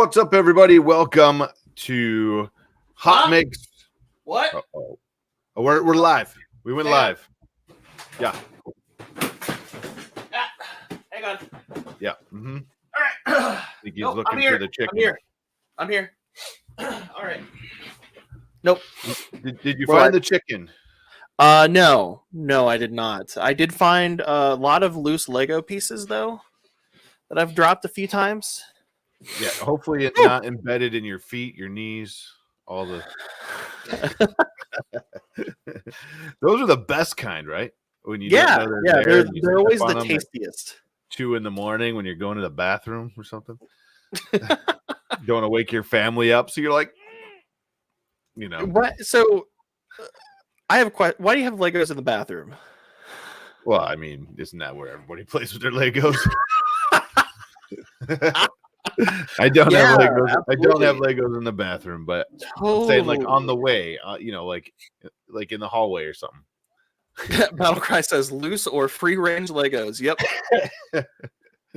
What's up, everybody? Welcome to Hot Mix. What? Oh, we're live. We went live. Yeah. Hang on. Yeah. Mm-hmm. All right. I think he's looking for the chicken. I'm here. All right. Nope. Did you find the chicken? No, I did not. I did find a lot of loose Lego pieces though that I've dropped a few times. Yeah. Hopefully, it's not embedded in your feet, your knees, all the. Those are the best kind, right? When you don't know they're always the tastiest. 2 a.m. when you're going to the bathroom or something. Don't want to wake your family up, so you're like, What? So I have a question. Why do you have Legos in the bathroom? Well, I mean, isn't that where everybody plays with their Legos? I don't have Legos. Absolutely. I don't have Legos in the bathroom, but I'm saying like on the way, like in the hallway or something. Battlecry says loose or free range Legos. Yep.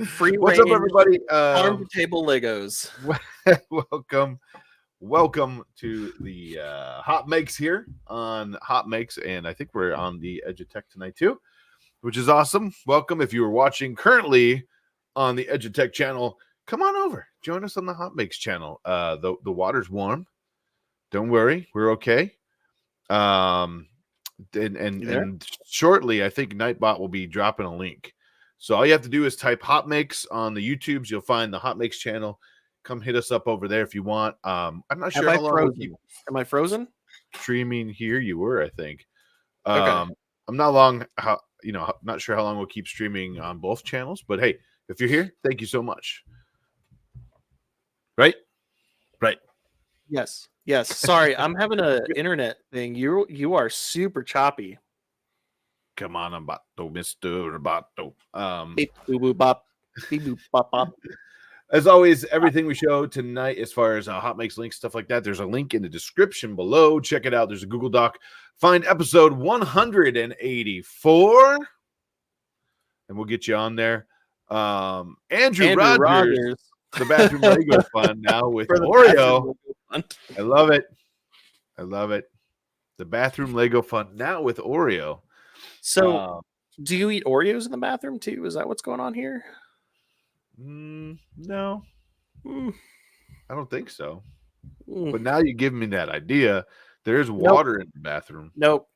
Free What's range. Up, everybody? Farm to table Legos. Welcome to the Hot Makes here on Hot Makes, and I think we're on the Edge of Tech tonight too, which is awesome. Welcome if you are watching currently on the Edge of Tech channel. Come on over, join us on the Hot Makes channel. The water's warm. Don't worry, we're okay. And shortly, I think Nightbot will be dropping a link. So all you have to do is type Hot Makes on the YouTubes. You'll find the Hot Makes channel. Come hit us up over there if you want. I'm not sure how long we'll keep. Am I frozen? Streaming here, you were, I think. Okay. I'm not not sure how long we'll keep streaming on both channels, but hey, if you're here, thank you so much. Right. Yes. Sorry, I'm having an internet thing. You are super choppy. Come on, Ambato, Mr. Roboto. Beep boo boo bop. Beep boop bop bop. As always, everything we show tonight, as far as Hot Makes links, stuff like that, there's a link in the description below. Check it out. There's a Google Doc. Find episode 184, and we'll get you on there. Andrew Rogers. The bathroom Lego fun now with Oreo. I love it. The bathroom Lego fun now with Oreo. So, do you eat Oreos in the bathroom too? Is that what's going on here? No. I don't think so. But now you give me that idea. There's water in the bathroom. Nope.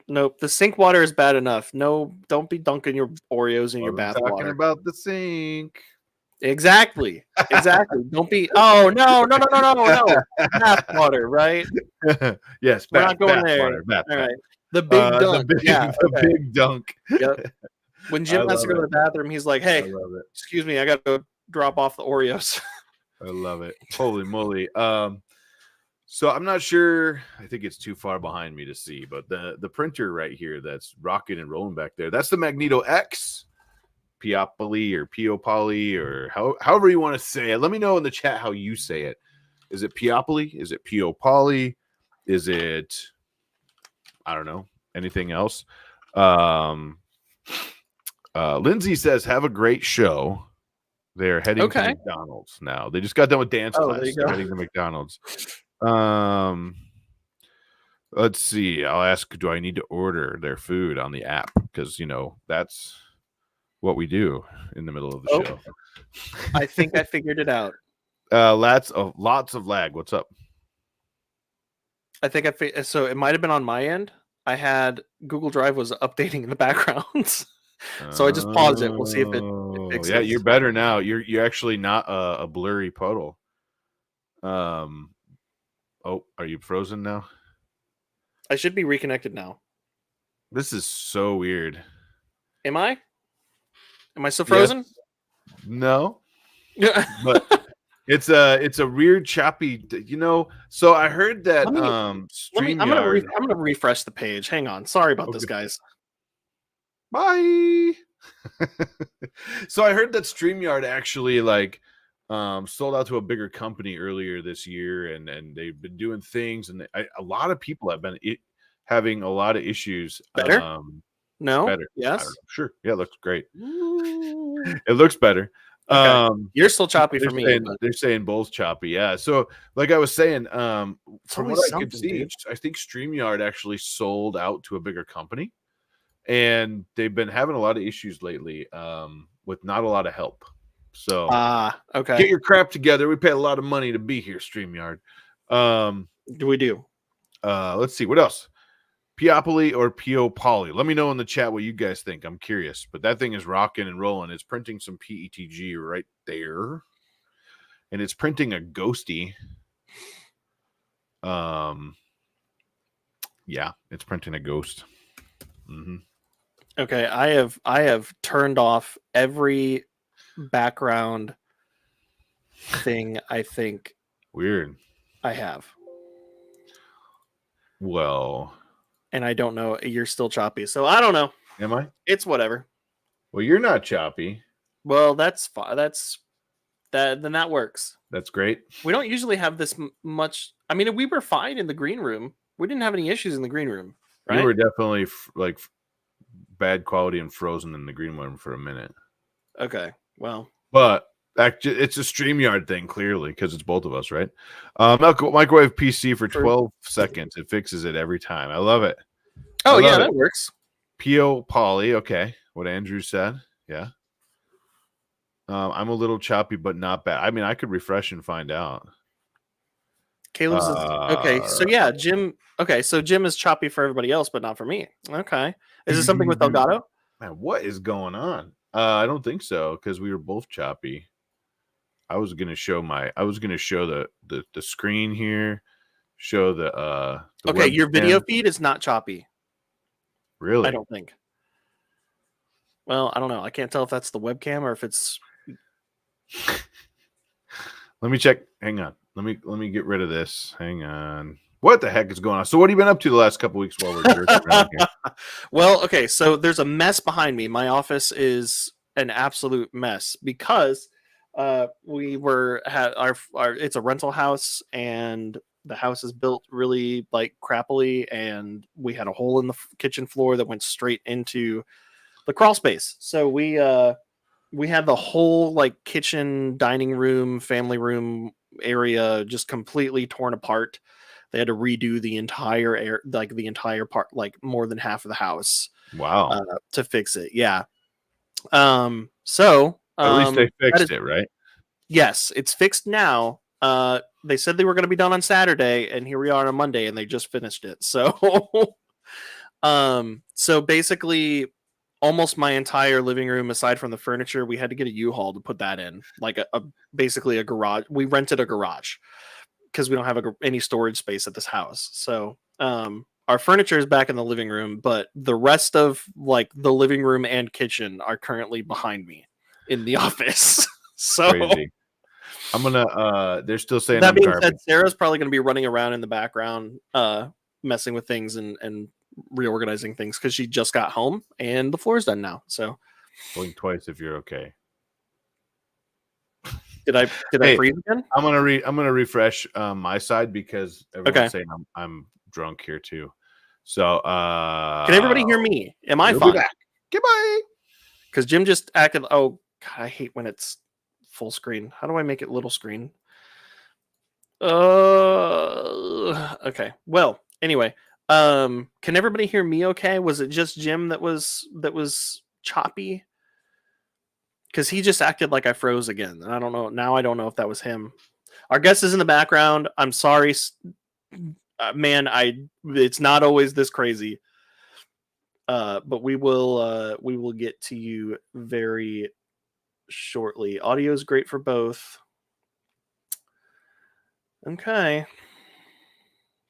The sink water is bad enough. No, don't be dunking your Oreos in your bath water. Talking about the sink. Exactly. Don't be. Oh no! Bath water, right? Yes, we're not going there. Bath. All right. The big dunk. Big dunk. Yep. When Jim has to go to the bathroom, he's like, "Hey, excuse me, I got to drop off the Oreos." I love it. Holy moly! So I'm not sure. I think it's too far behind me to see, but the printer right here that's rocking and rolling back there, that's the Magneto X. Piopoly or Piopoly or however you want to say it. Let me know in the chat how you say it. Is it Piopoly? Is it Piopoly? Is it, I don't know, anything else? Lindsay says, have a great show. They're heading to McDonald's now. They just got done with dance class. They're heading to McDonald's. Let's see. I'll ask, do I need to order their food on the app? Because, that's what we do in the middle of the show. I think I figured it out. Lots of lag. What's up? I think so it might have been on my end. I had Google Drive was updating in the background. So I just paused it. We'll see if it fixes. Yeah, you're better now. You're actually not a blurry puddle. Are you frozen now? I should be reconnected now. This is so weird. Am I still frozen? Yes. No. But it's a weird choppy, so I heard that StreamYard. I'm gonna refresh the page. Hang on. Sorry about this, guys. Bye. So I heard that StreamYard actually sold out to a bigger company earlier this year, and they've been doing things, and a lot of people have been having a lot of issues. Better? No. Better. Yes. Sure. Yeah, it looks great. It looks better. Okay. You're still choppy they're for me. saying, But they're saying both choppy. Yeah. So, like I was saying, from always what I could something, see, dude. I think StreamYard actually sold out to a bigger company, and they've been having a lot of issues lately, with not a lot of help. So, okay. get your crap together. We pay a lot of money to be here, StreamYard. We do. Let's see what else. Piopoly or Pio Poly? Let me know in the chat what you guys think. I'm curious, but that thing is rocking and rolling. It's printing some PETG right there, and it's printing a ghosty. Yeah, it's printing a ghost. Okay, I have turned off every background thing. I think Weird. I have. Well, And I don't know. You're still choppy, so I don't know. am I? It's whatever. Well, you're not choppy. Well, that's fine. Then that works. That's great. We don't usually have this much. I mean, we were fine in the green room. We didn't have any issues in the green room, right? We were definitely like bad quality and frozen in the green room for a minute. Okay, well, but it's a StreamYard thing, clearly, because it's both of us, right? Microwave PC for 12 seconds. It fixes it every time. I love it. Oh, yeah, that works. Pio Poly. Okay. What Andrew said. Yeah. I'm a little choppy, but not bad. I mean, I could refresh and find out. Caleb says, okay, so yeah, Jim. Okay, so Jim is choppy for everybody else, but not for me. Okay. Is this something with Elgato? Man, what is going on? I don't think so, because we were both choppy. I was gonna show the screen here, show the okay, webcam. your video feed is not choppy. Really? I don't think. Well, I don't know. I can't tell if that's the webcam or if it's. Let me check. Hang on. Let me get rid of this. Hang on. What the heck is going on? So what have you been up to the last couple weeks while we're jerking around here? Well, okay, so there's a mess behind me. My office is an absolute mess because we had our it's a rental house, and the house is built really like crappily, and we had a hole in the kitchen floor that went straight into the crawl space. So we had the whole like kitchen, dining room, family room area just completely torn apart. They had to redo the entire part, like more than half of the house. Wow. To fix it. Yeah. So at least they fixed it, right? Yes, it's fixed now. They said they were going to be done on Saturday, and here we are on Monday, and they just finished it. So, so basically, almost my entire living room, aside from the furniture, we had to get a U-Haul to put that in, like basically a garage. We rented a garage because we don't have any storage space at this house. So, our furniture is back in the living room, but the rest of like the living room and kitchen are currently behind me in the office. So crazy. I'm gonna. They're still saying that being said, Sarah's probably gonna be running around in the background, messing with things and reorganizing things because she just got home and the floor's done now. So blink twice if you're okay. Did I freeze again? I'm gonna refresh my side because everyone's saying I'm drunk here too. So can everybody hear me? Am I fine? Goodbye. Because Jim just acted. Oh God, I hate when it's full screen. How do I make it little screen? Okay. Well, anyway, can everybody hear me okay? Was it just Jim that was choppy? Because he just acted like I froze again. And I don't know. Now I don't know if that was him. Our guest is in the background. I'm sorry, man. It's not always this crazy. But we will get to you very shortly. Audio is great for both. Okay.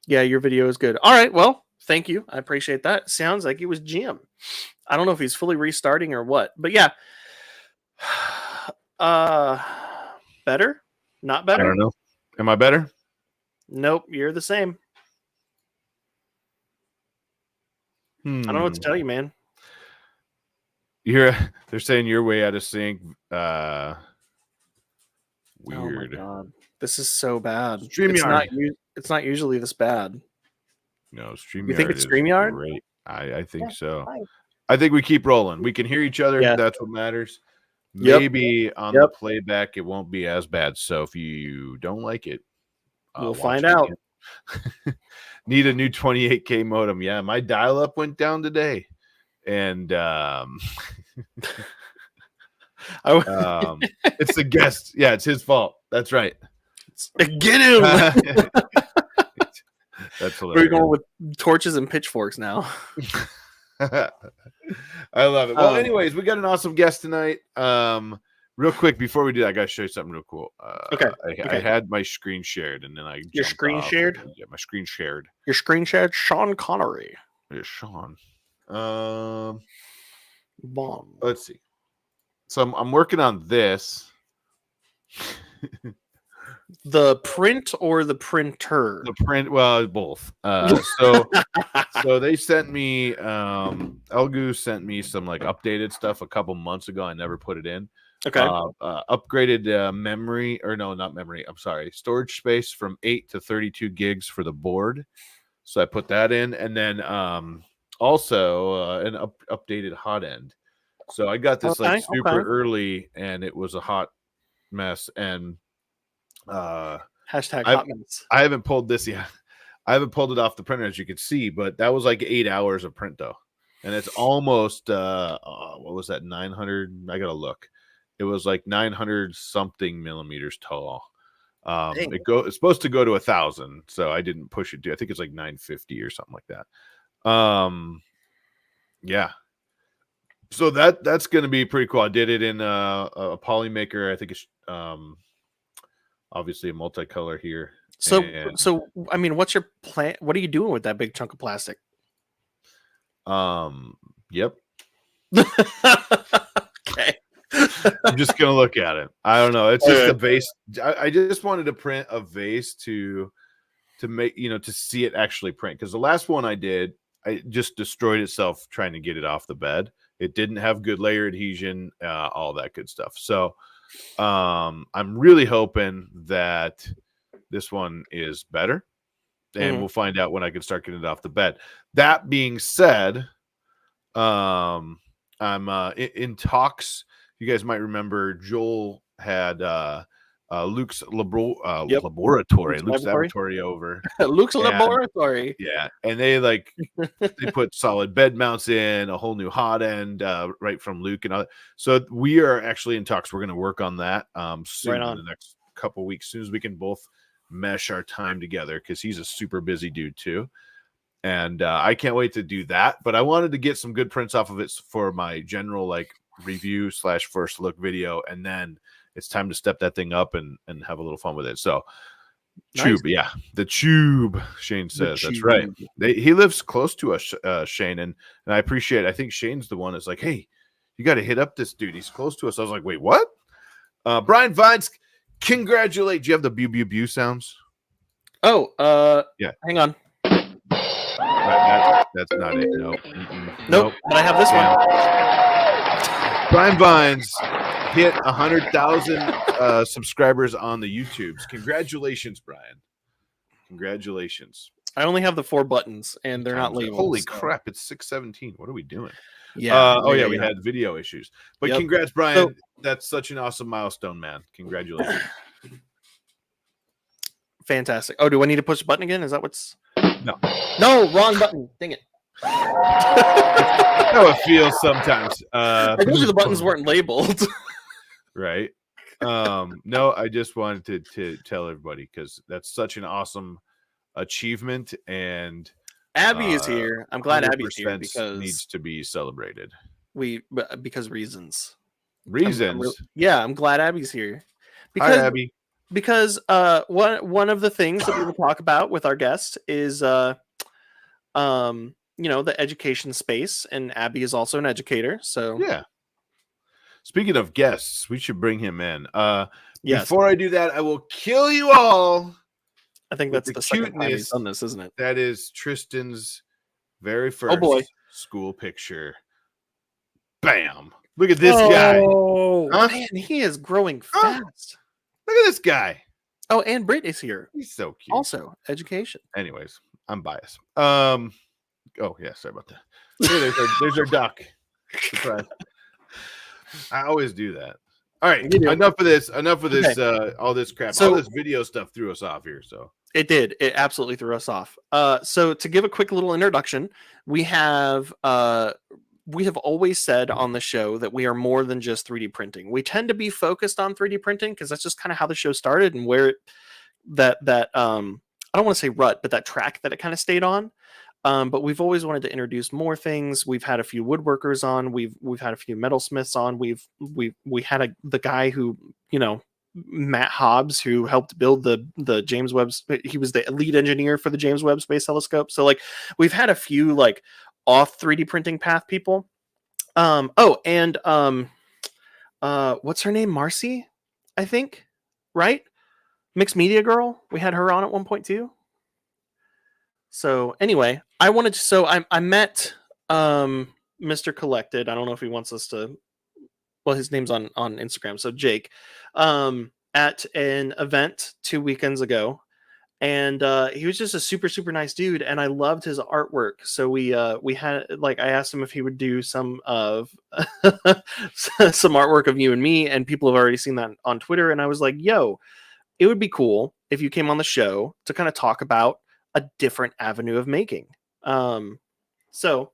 Yeah, your video is good. All right. Well, thank you. I appreciate that. Sounds like it was Jim. I don't know if he's fully restarting or what, but yeah. Better? Not better? I don't know. Am I better? Nope, you're the same. I don't know what to tell you, man. They're saying you're way out of sync. Weird. Oh my God. This is so bad. StreamYard. It's not usually this bad. No, StreamYard. You think it's StreamYard? Great. I think so. I think we keep rolling. We can hear each other. Yeah. That's what matters. Maybe on the Yep. playback it won't be as bad. So if you don't like it, We'll watch find it out. again. Need a new 28K modem. Yeah, my dial-up went down today. And it's the guest. Yeah, it's his fault. That's right. Get him. That's hilarious. We're going with torches and pitchforks now. I love it. Well, anyways, we got an awesome guest tonight. Real quick before we do that, I gotta show you something real cool. Okay. I had my screen shared, and then I Your screen shared? Yeah, my screen shared. Your screen shared Sean Connery. Yeah, Sean. Bomb. Let's see. So I'm working on this. The print or the printer? The print, well, both. So they sent me Elgu sent me some like updated stuff a couple months ago. I never put it in. Okay. Upgraded memory, or no, not memory. I'm sorry, storage space from 8 to 32 gigs for the board. So I put that in, and then also an updated hot end. So I got this like super early, and it was a hot mess. And hashtag hot mess. I haven't pulled this yet. I haven't pulled it off the printer, as you can see, but that was like 8 hours of print though, and it's almost what was that, 900? I gotta look. It was like 900 something millimeters tall. It's supposed to go to 1,000, so I didn't push it to. I think it's like 950 or something like that. Yeah. So that's going to be pretty cool. I did it in a Polymaker. I think it's obviously a multicolor here. So I mean, what's your plan? What are you doing with that big chunk of plastic? Yep. Okay. I'm just gonna look at it. I don't know. It's just a vase. I just wanted to print a vase to make, to see it actually print, because the last one I did, I just destroyed itself trying to get it off the bed. It didn't have good layer adhesion, all that good stuff. So I'm really hoping that this one is better, and we'll find out when I can start getting it off the bed. That being said, I'm in talks. You guys might remember Joel had Luke's laboratory over. Luke's laboratory. Yeah, and they put solid bed mounts in, a whole new hot end right from Luke and all that. So we are actually in talks. We're going to work on that soon, in the next couple weeks, as soon as we can both mesh our time together, because he's a super busy dude too. And I can't wait to do that. But I wanted to get some good prints off of it for my general review / first look video, and then it's time to step that thing up and have a little fun with it. So Tube, yeah, the Tube, Shane says. That's right. He lives close to us, Shane, and I appreciate it. I think Shane's the one that's like, hey, you got to hit up this dude, he's close to us. I was like, wait, what? Brian Vines, congratulate. Do you have the pew pew pew sounds? Yeah, hang on. That's not it. Nope. But I have this one. Brian Vines hit 100,000 subscribers on the YouTubes. Congratulations, Brian. Congratulations. I only have the 4 buttons, and they're not labeled. Holy crap! It's 6:17. What are we doing? Yeah. We had video issues. But congrats, Brian. That's such an awesome milestone, man. Congratulations. Fantastic. Oh, do I need to push the button again? Is that what's... No, wrong button. Dang it. That's how it feels sometimes. I told you the buttons weren't labeled. Right. No, I just wanted to tell everybody, because that's such an awesome achievement, and Abby is here. I'm glad Abby's here, because needs to be celebrated. Because reasons. I'm glad Abby's here. Hi, Abby. Because one of the things that we will talk about with our guest is the education space, and Abby is also an educator. So yeah. Speaking of guests, we should bring him in. Yes. Before I do that, I will kill you all. I think that's the second time he's done this, isn't it? That is Tristan's very first school picture. Bam! Look at this guy. Oh, man, he is growing fast. Look at this guy. Oh, and Britt is here. He's so cute. Also, education. Anyways, I'm biased. Oh yeah, sorry about that. Hey, there's our duck. Surprise. I always do that. All right, You do. enough of this. Enough of this. Okay. All this crap. So- all this video stuff threw us off here. So It did. It absolutely threw us off. So to give a quick little introduction, we have always said on the show that we are more than just 3D printing. We tend to be focused on 3D printing because that's just kind of how the show started and where that I don't want to say rut, but that track that it kind of stayed on. But we've always wanted to introduce more things. We've had a few woodworkers on. We've had a few metalsmiths on. We had the guy who, Matt Hobbs, who helped build the James Webb. He was the lead engineer for the James Webb Space Telescope. So like we've had a few like off 3D printing path people. What's her name? Marcy, I think, right? Mixed Media Girl. We had her on at one point too. So anyway, I met Mr. Collected. I don't know if he wants us to. Well, his name's on Instagram. So Jake, at an event 2 weekends ago, and he was just a super super nice dude, and I loved his artwork. So we had I asked him if he would do some of some artwork of you and me, and people have already seen that on Twitter. And I was like, yo, it would be cool if you came on the show to kind of talk about a different avenue of making. So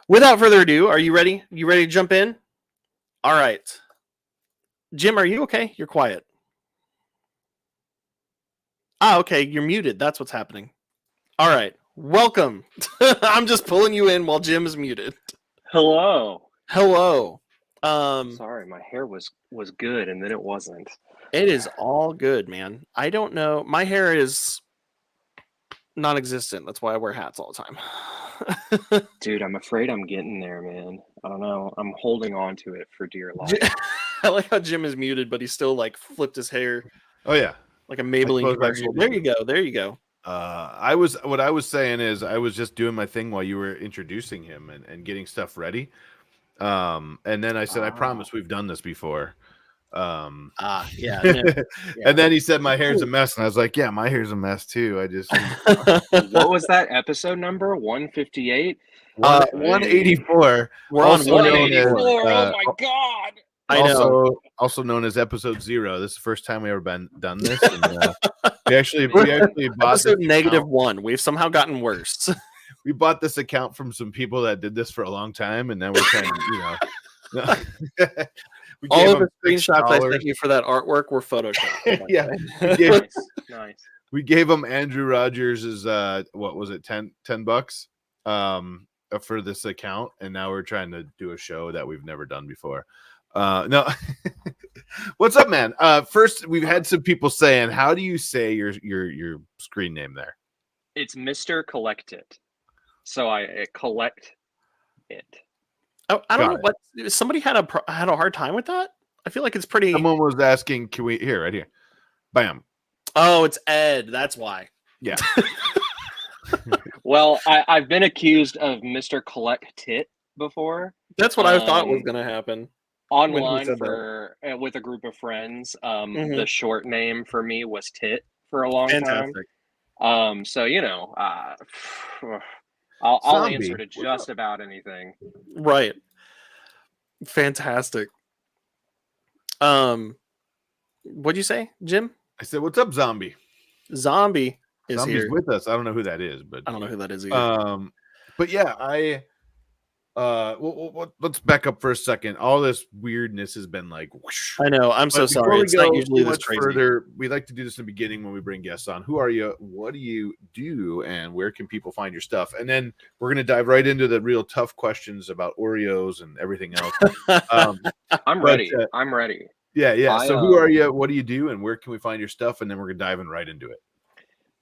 without further ado, are you ready? You ready to jump in? All right. Jim, are you okay? You're quiet. Okay. You're muted. That's what's happening. All right. Welcome. I'm just pulling you in while Jim is muted. Hello. Sorry, my hair was good and then it wasn't. It is all good, man. I don't know. My hair is non-existent. That's why I wear hats all the time. Dude, I'm afraid I'm getting there, man. I don't know. I'm holding on to it for dear life. I like how Jim is muted, but he still like flipped his hair. Oh yeah, like a Maybelline commercial. There you go. There you go. What I was saying is I was just doing my thing while you were introducing him and getting stuff ready. And then I said, I promise we've done this before. Yeah. And then he said my hair's a mess, and I was like, yeah, my hair's a mess too. I just What was that episode number? 158? 184. We're on 184. Oh my god. I know. Also known as episode 0. This is the first time we ever done this. And, we actually bought episode -1. We've somehow gotten worse. We bought this account from some people that did this for a long time, and now we're trying to, all of the screenshots I sent you for that artwork were photoshopped. Yeah, nice. We gave them Andrew Rogers's what was it, $10 for this account, and now we're trying to do a show that we've never done before. No. What's up, man? First, we've had some people saying, how do you say your screen name there? It's Mr. Collectit. So I collect it. Oh, I don't know what somebody had a hard time with that. I feel like it's pretty. Someone was asking, can we here, right here? Bam. Oh, it's Ed. That's why. Yeah. Well, I've been accused of Mr. Collectit before. That's what I thought was going to happen. Online with a group of friends. The short name for me was Tit for a long time. So I'll answer to just about anything. Right. Fantastic. What'd you say, Jim? I said, "What's up, Zombie?" Zombie's here with us. I don't know who that is, but I don't know who that is either. But yeah, let's back up for a second. All this weirdness has been like, whoosh. I know. I'm so sorry. It's not usually this crazy. Further, we like to do this in the beginning when we bring guests on. Who are you? What do you do? And where can people find your stuff? And then we're going to dive right into the real tough questions about Oreos and everything else. I'm ready. I'm ready. Yeah. So who are you? What do you do? And where can we find your stuff? And then we're going to dive right into it.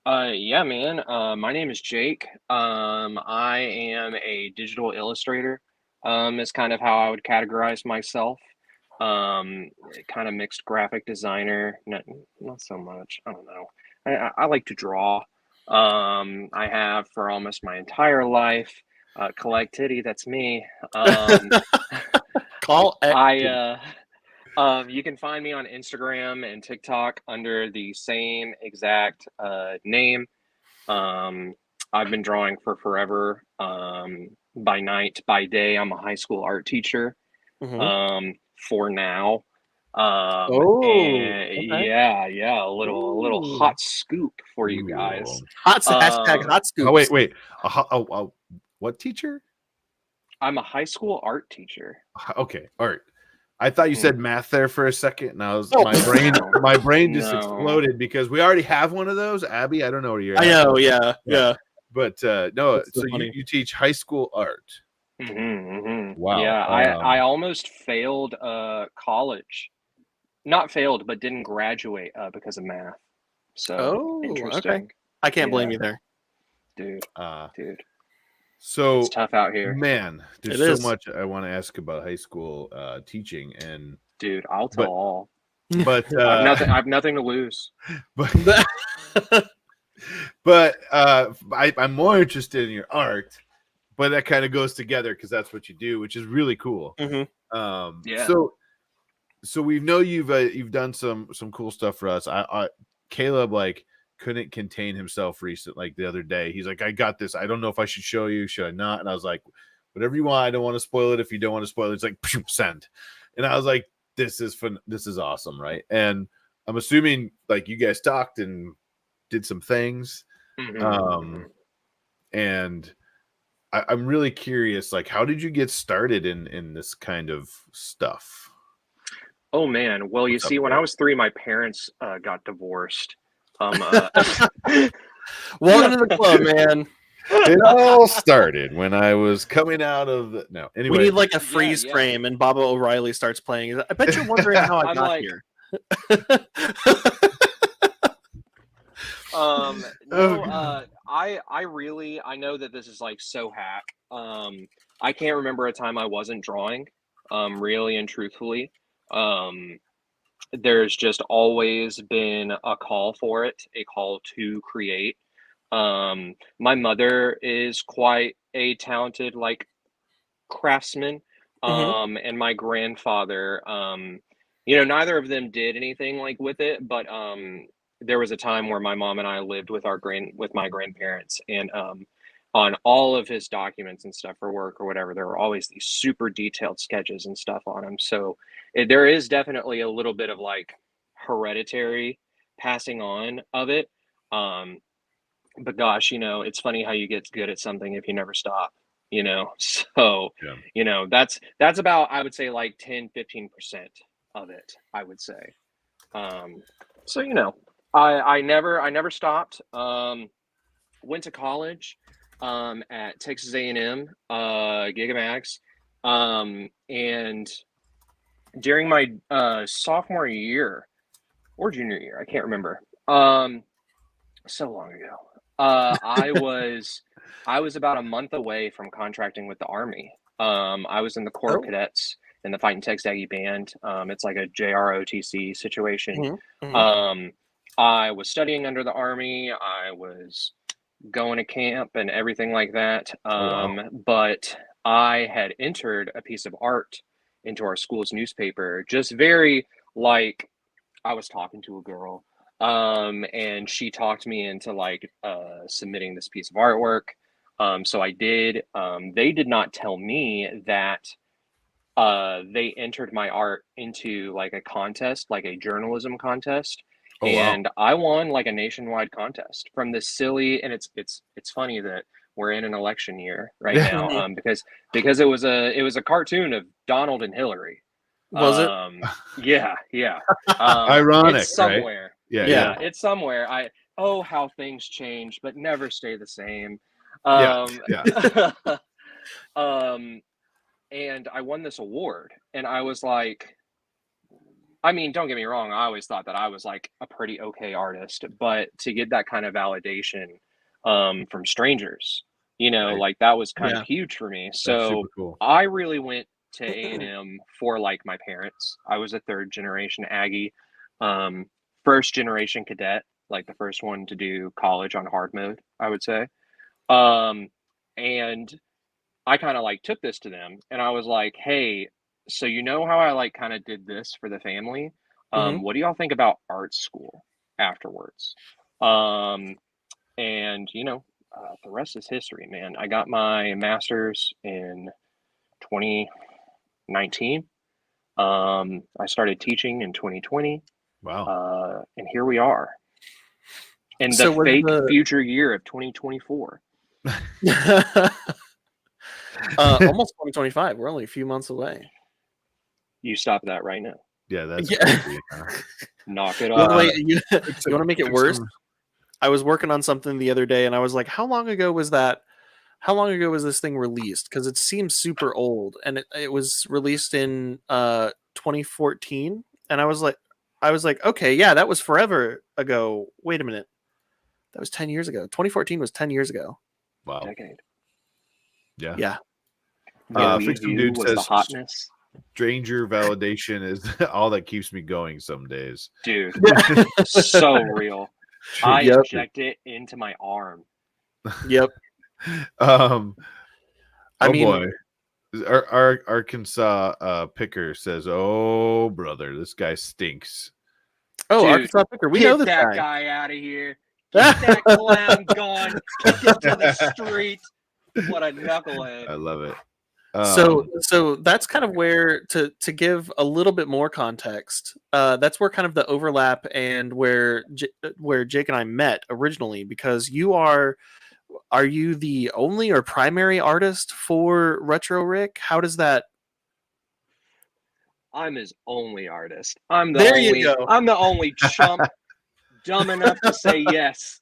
Yeah, man. My name is Jake. I am a digital illustrator. Is kind of how I would categorize myself. Kind of mixed graphic designer. Not so much. I don't know. I like to draw. I have for almost my entire life. Collect Titty. That's me. You can find me on Instagram and TikTok under the same exact name. I've been drawing for forever. By night, by day, I'm a high school art teacher. for now. And Okay. yeah, a little Ooh. hot scoop for you guys. Hashtag hot scoops. Oh wait. What teacher? I'm a high school art teacher. Okay, art. I thought you said math there for a second, and I was Oh. my brain just No. exploded because we already have one of those. Abby, I don't know where you're at. I know, yeah. But no, That's so so funny. you teach high school art. Wow. Yeah, I almost failed college. Not failed, but didn't graduate because of math. So interesting. Okay. I can't blame you there, dude. So it's tough out here, man. There's so much I want to ask about high school teaching, and dude, I'll tell all. But I have nothing to lose. But I'm more interested in your art. But that kind of goes together because that's what you do, which is really cool. Yeah. So we know you've done some cool stuff for us. Caleb couldn't contain himself like the other day. He's like, I got this. I don't know if I should show you. Should I not? And I was like, whatever you want. I don't want to spoil it. If you don't want to spoil it, it's like send. And I was like, this is fun. This is awesome, right? And I'm assuming like you guys talked and did some things. And I'm really curious, like, how did you get started in this kind of stuff? Oh man, well, you see, when I was 3, my parents got divorced. Welcome to the club, man. It all started when I was coming out of anyway. We need like a freeze frame, and Baba O'Reilly starts playing. I bet you're wondering how I got here. I know that this is like so hack. I can't remember a time I wasn't drawing, really and truthfully. There's just always been a call for it, a call to create. My mother is quite a talented like craftsman, and my grandfather, neither of them did anything like with it, but there was a time where my mom and I lived with my grandparents, and on all of his documents and stuff for work or whatever, there were always these super detailed sketches and stuff on them. So there is definitely a little bit of like hereditary passing on of it. But gosh, it's funny how you get good at something if you never stop, so, that's about, I would say like 10-15% of it, I would say. So, I never stopped. Went to college at Texas A&M, Gigamax, and during my sophomore year or junior year, I can't remember, so long ago, I was about a month away from contracting with the Army. I was in the Corps of Cadets in the Fighting Tex Aggie band. It's like a JROTC situation. I was studying under the Army. I was going to camp and everything like that. But I had entered a piece of art into our school's newspaper, just very like I was talking to a girl. And she talked me into like submitting this piece of artwork. So I did. They did not tell me that they entered my art into like a contest, like a journalism contest. And I won like a nationwide contest from this silly, and it's funny that we're in an election year right now, because it was a cartoon of Donald and Hillary. Was it? Yeah. Ironic, it's somewhere. Right? Yeah, it's somewhere. How things change, but never stay the same. And I won this award, and I was like, I mean, don't get me wrong, I always thought that I was like a pretty okay artist, but to get that kind of validation from strangers, like that was kind of huge for me. So cool. I really went to A&M for like my parents. I was a 3rd generation Aggie, 1st generation cadet, like the first one to do college on hard mode, I would say. And I kind of like took this to them, and I was like, hey, so how I like kind of did this for the family? What do y'all think about art school afterwards? And the rest is history, man. I got my master's in 19. I started teaching in 2020. Wow. And here we are in So the was fake the- future year of 2024. almost 2025. We're only a few months away. You stop that right now. Yeah, that's Yeah. crazy. Knock it You want off. to make it worse? I was working on something the other day, and I was like, "How long ago was that? How long ago was this thing released? Because it seems super old, and it was released in 2014." And I was like, "Okay, yeah, that was forever ago. Wait a minute, that was 10 years ago. 2014 was 10 years ago. Wow. Decade. Yeah. Yeah, Fixum You Dude was the says hotness. stranger validation is all that keeps me going some days. Dude, so real. I Yep. inject it into my arm. yep. Um I oh mean, boy. Our Arkansas picker says, "Oh brother, this guy stinks." oh, Dude, Arkansas Picker, we Get know this that guy. out of here. Get that clown gone. Kick him to the street. What a knucklehead. I love it. So that's kind of where to give a little bit more context. That's where kind of the overlap and where Jake and I met originally, because are you the only or primary artist for Retro Rick? How does that? I'm his only artist. I'm the There only you go. I'm the only chump dumb enough to say yes.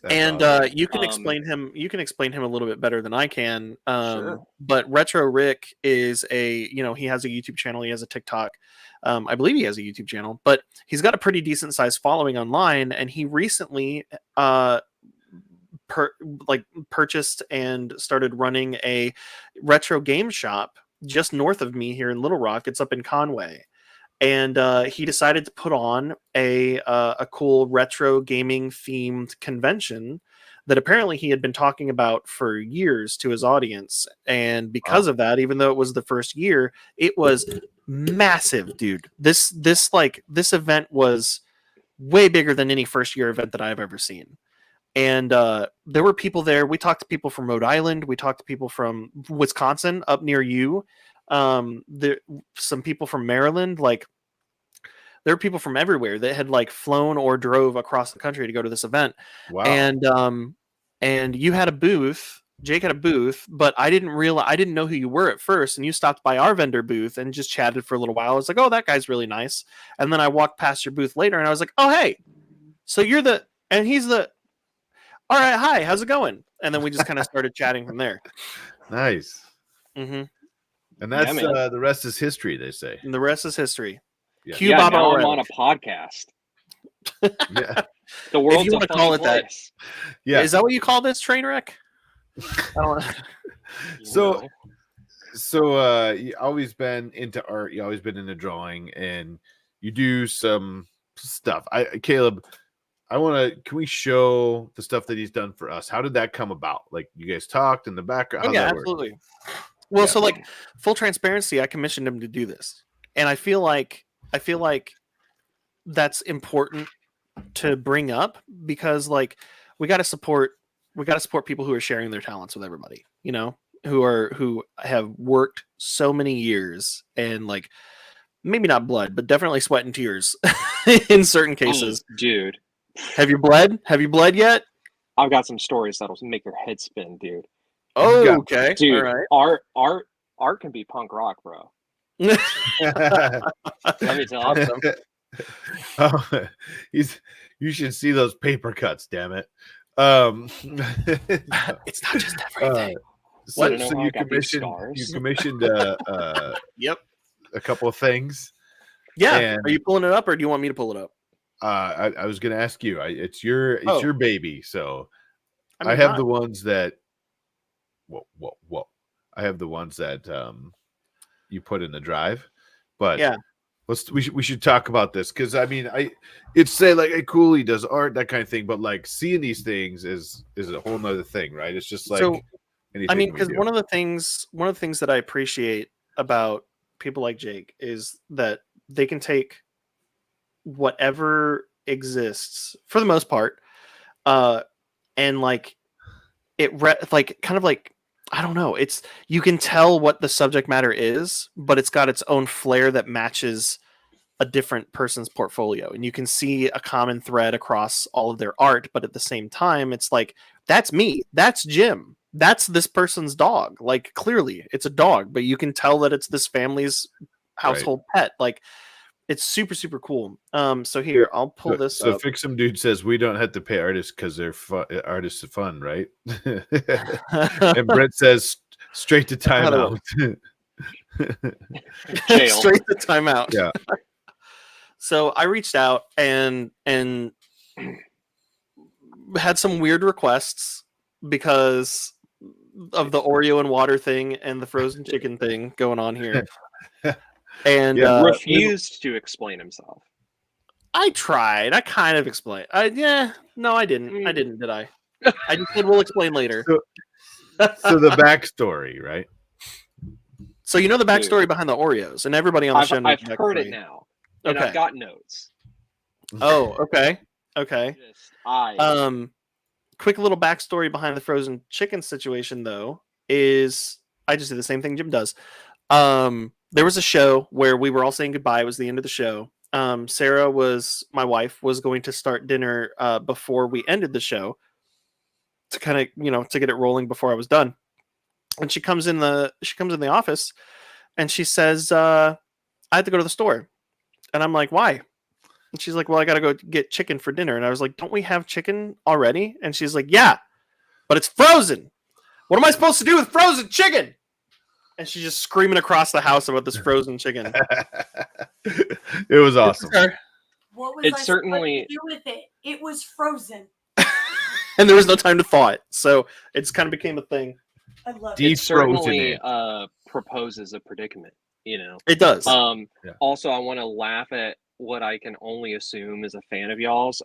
That's And awesome. you can explain him. You can explain him a little bit better than I can. Sure. But Retro Rick is he has a YouTube channel. He has a TikTok. I believe he has a YouTube channel, but he's got a pretty decent sized following online. And he recently purchased and started running a retro game shop just north of me here in Little Rock. It's up in Conway. And he decided to put on a cool retro gaming themed convention that apparently he had been talking about for years to his audience. And because of that, even though it was the first year, it was massive, dude. This event was way bigger than any first year event that I've ever seen. And there were people there. We talked to people from Rhode Island. We talked to people from Wisconsin up near you. Some people from Maryland. Like, there were people from everywhere that had like flown or drove across the country to go to this event. Wow. And you had a booth. Jake had a booth, but I didn't know who you were at first. And you stopped by our vendor booth and just chatted for a little while. I was like, "Oh, that guy's really nice." And then I walked past your booth later, and I was like, "Oh, hey, so he's the. All right, hi, how's it going?" And then we just kind of started chatting from there. Nice. Mm-hmm. And that's man. the rest is history, they say. And the rest is history. Yeah. Cue Yeah, Bob now O'Reilly. I'm on a podcast. Yeah. The world's you a wanna funny call it that. place. Yeah. Is that what you call this, train wreck? I don't You So- know. So you always been into art, you always been into drawing, and you do some stuff. Caleb, can we show the stuff that he's done for us? How did that come about? Like, you guys talked in the background? Oh, How'd yeah, that work? absolutely. Well, Yeah. so like full transparency, I commissioned him to do this. And I feel like that's important to bring up, because like we got to support people who are sharing their talents with everybody, who have worked so many years, and like maybe not blood, but definitely sweat and tears in certain cases. Oh, dude, Have you bled yet? I've got some stories that'll make your head spin, dude. Oh, Yeah. okay. Dude, All right. art can be punk rock, bro. Let me tell you. Awesome. Oh, you should see those paper cuts, damn it. It's not just everything. So know how I you got these commissioned Yep. a couple of things. Yeah. And- Are you pulling it up, or do you want me to pull it up? I was gonna ask you. It's your Oh. your baby, so I mean, have not- the ones that. Whoa! I have the ones that you put in the drive, but Yeah. we should talk about this, because I mean it's say like, hey, cool, he does art, that kind of thing, but like seeing these things is a whole nother thing, right? It's just like So, anything. I mean, we because do. one of the things that I appreciate about people like Jake is that they can take whatever exists for the most part, and like kind of like I don't know. It's you can tell what the subject matter is, but it's got its own flair that matches a different person's portfolio, and you can see a common thread across all of their art. But at the same time, it's like that's me, that's Jim, that's this person's dog. Like clearly, it's a dog, but you can tell that it's this family's household pet. Like it's super super cool. So here I'll pull this So up. Fixum Dude says we don't have to pay artists because they're artists are fun, right? And Brent says straight to timeout. Jail. Straight to timeout. Yeah. So I reached out and had some weird requests because of the Oreo and water thing and the frozen chicken thing going on here. And refused to explain himself. I tried. I kind of explained. No, I didn't. I didn't, did I? I just said we'll explain later. So the backstory, right? So you know the backstory behind the Oreos, and everybody on the show knows I've heard it now. And Okay. I've got notes. Oh, okay. Okay. Just, quick little backstory behind the frozen chicken situation, though, is I just did the same thing Jim does. There was a show where we were all saying goodbye. It was the end of the show. Sarah my wife was going to start dinner before we ended the show to kind of, to get it rolling before I was done. And she comes in the office and she says, I had to go to the store. And I'm like, why? And she's like, well, I got to go get chicken for dinner. And I was like, don't we have chicken already? And she's like, yeah, but it's frozen. What am I supposed to do with frozen chicken? And she's just screaming across the house about this frozen chicken. It was awesome. What was It I certainly- supposed to do with it? It was frozen. And there was no time to thaw it. So it's kind of became a thing. I love Deep it certainly it. proposes a predicament, It does. Also, I want to laugh at what I can only assume is a fan of y'all's.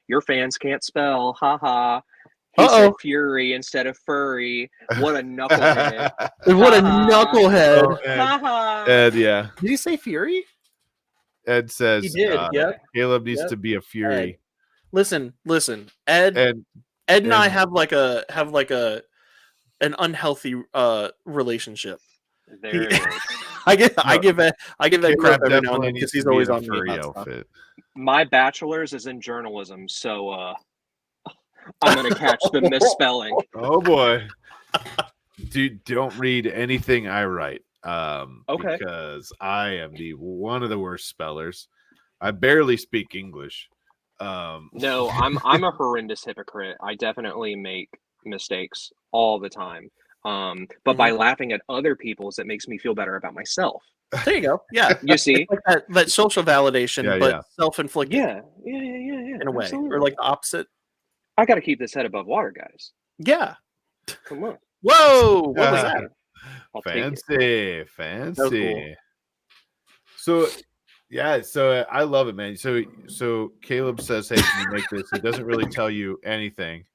Your fans can't spell. Ha. He said fury instead of furry. What a knucklehead. What a knucklehead. Oh, Ed, yeah. Did he say fury? Ed says He did, yep. Caleb needs to be a fury. Listen. Ed and I have like an unhealthy relationship. There it is. I give Ed crap every now and then needs because to he's be always in a on me. furry about stuff. outfit. My bachelor's is in journalism, so I'm gonna catch the misspelling. Oh boy. Dude, don't read anything I write. Okay. Because I am one of the worst spellers. I barely speak English. No, I'm a horrendous hypocrite. I definitely make mistakes all the time. But by laughing at other people's, it makes me feel better about myself. There you go. Yeah. You see? It's like that social validation, but self-inflicted. Yeah. In a way. Absolutely. Or like the opposite. I got to keep this head above water, guys. Yeah. Come on. Whoa! What was that? I'll take it. Fancy. Cool. So I love it, man. So Caleb says, "Hey, can you make this?" It doesn't really tell you anything.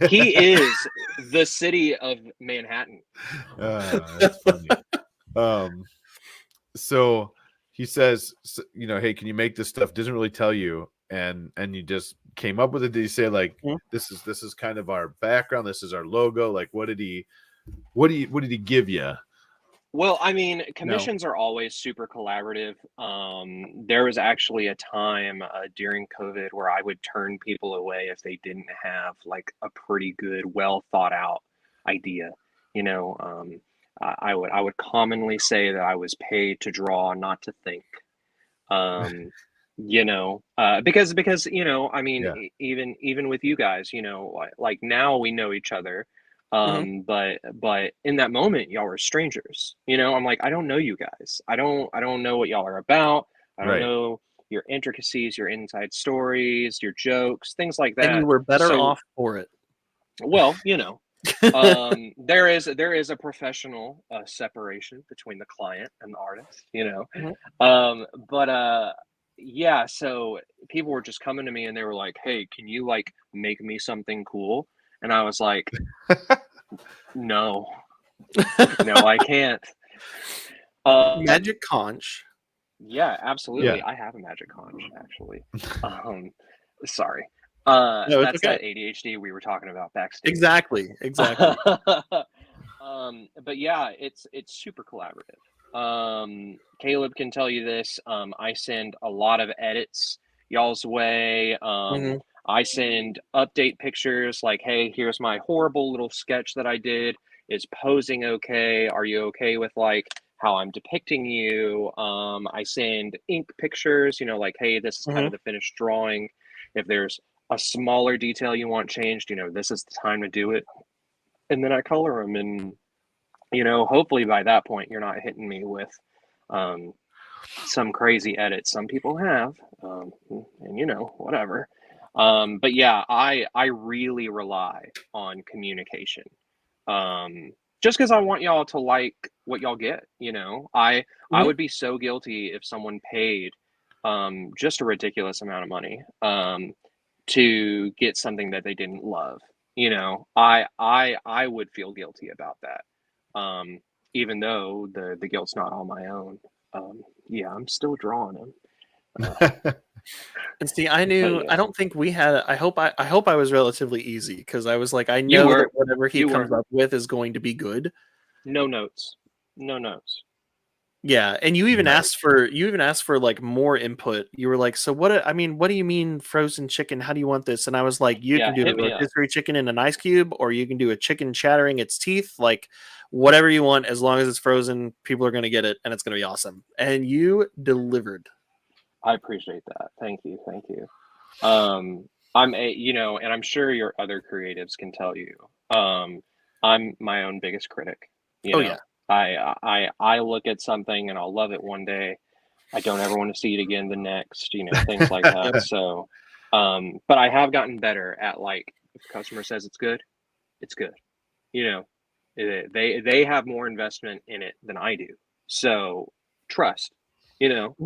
He is the city of Manhattan. That's funny. So he says, hey, can you make this stuff? Doesn't really tell you, and you just came up with it. Did he say like this is kind of our background? This is our logo. Like, what did he give you? Well, I mean, commissions are always super collaborative. There was actually a time during COVID where I would turn people away if they didn't have like a pretty good, well thought out idea. I would commonly say that I was paid to draw, not to think. Because I mean, even with you guys, like now we know each other. But in that moment, y'all were strangers. I'm like, I don't know you guys. I don't know what y'all are about. I don't know your intricacies, your inside stories, your jokes, things like that. And you were better off for it. Well, there is a professional separation between the client and the artist, yeah, so people were just coming to me and they were like, hey, can you like make me something cool? And I was like, no, I can't. Magic conch. Yeah, absolutely. Yeah. I have a magic conch, actually. Sorry. No, it's That's okay. that ADHD we were talking about backstage. Exactly. But yeah, it's super collaborative. Caleb can tell you this. I send a lot of edits y'all's way. Mhm. I send update pictures like, hey, here's my horrible little sketch that I did. Is posing okay? Are you okay with like how I'm depicting you? I send ink pictures, you know, like, hey, this is kind of the finished drawing. If there's a smaller detail you want changed, you know, this is the time to do it. And then I color them, and you know, hopefully by that point you're not hitting me with some crazy edits. Some people have, and you know, whatever. But yeah, I really rely on communication. Just because I want y'all to like what y'all get, you know. I would be so guilty if someone paid just a ridiculous amount of money to get something that they didn't love. You know, I would feel guilty about that. Even though the guilt's not all my own. Yeah, I'm still drawing them. And see, I knew. yeah. I don't think we had. I hope I was relatively easy because I was like, I You know were. that whatever he You comes were. up with is going to be good. No notes. No notes. Yeah, and you even No. asked for like more input. You were like, so what? I mean, what do you mean frozen chicken? How do you want this? And I was like, you Yeah, can do a hit me up. rotisserie chicken in an ice cube, or you can do a chicken chattering its teeth, like whatever you want, as long as it's frozen. People are going to get it, and it's going to be awesome. And you delivered. I appreciate that. Thank you. Thank you. You know, and I'm sure your other creatives can tell you. I'm my own biggest critic. You Oh, know, yeah. I look at something and I'll love it one day. I don't ever want to see it again the next, you know, things like that. Yep. So, but I have gotten better at like, if the customer says it's good, it's good. You know, they have more investment in it than I do. So trust, you know.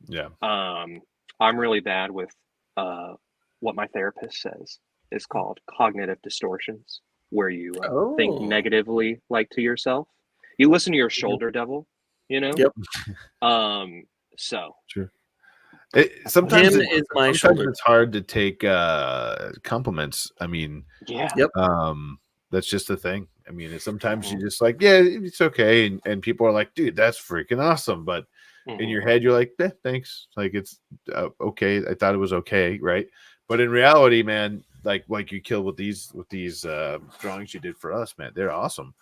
Yeah. I'm really bad with what my therapist says is called cognitive distortions, where you think Oh. negatively, like to yourself. You listen to your shoulder devil, you know. Yep. So Sure. Sometimes Jim is my sometimes shoulder. it's hard to take compliments. I mean, yeah. Yep. that's just the thing. I mean, sometimes you just like, yeah, it's okay, and people are like, dude, that's freaking awesome, but in your head, you're like, thanks, like it's okay. I thought it was okay, right? But in reality, man, like you killed with these drawings you did for us, man. They're awesome.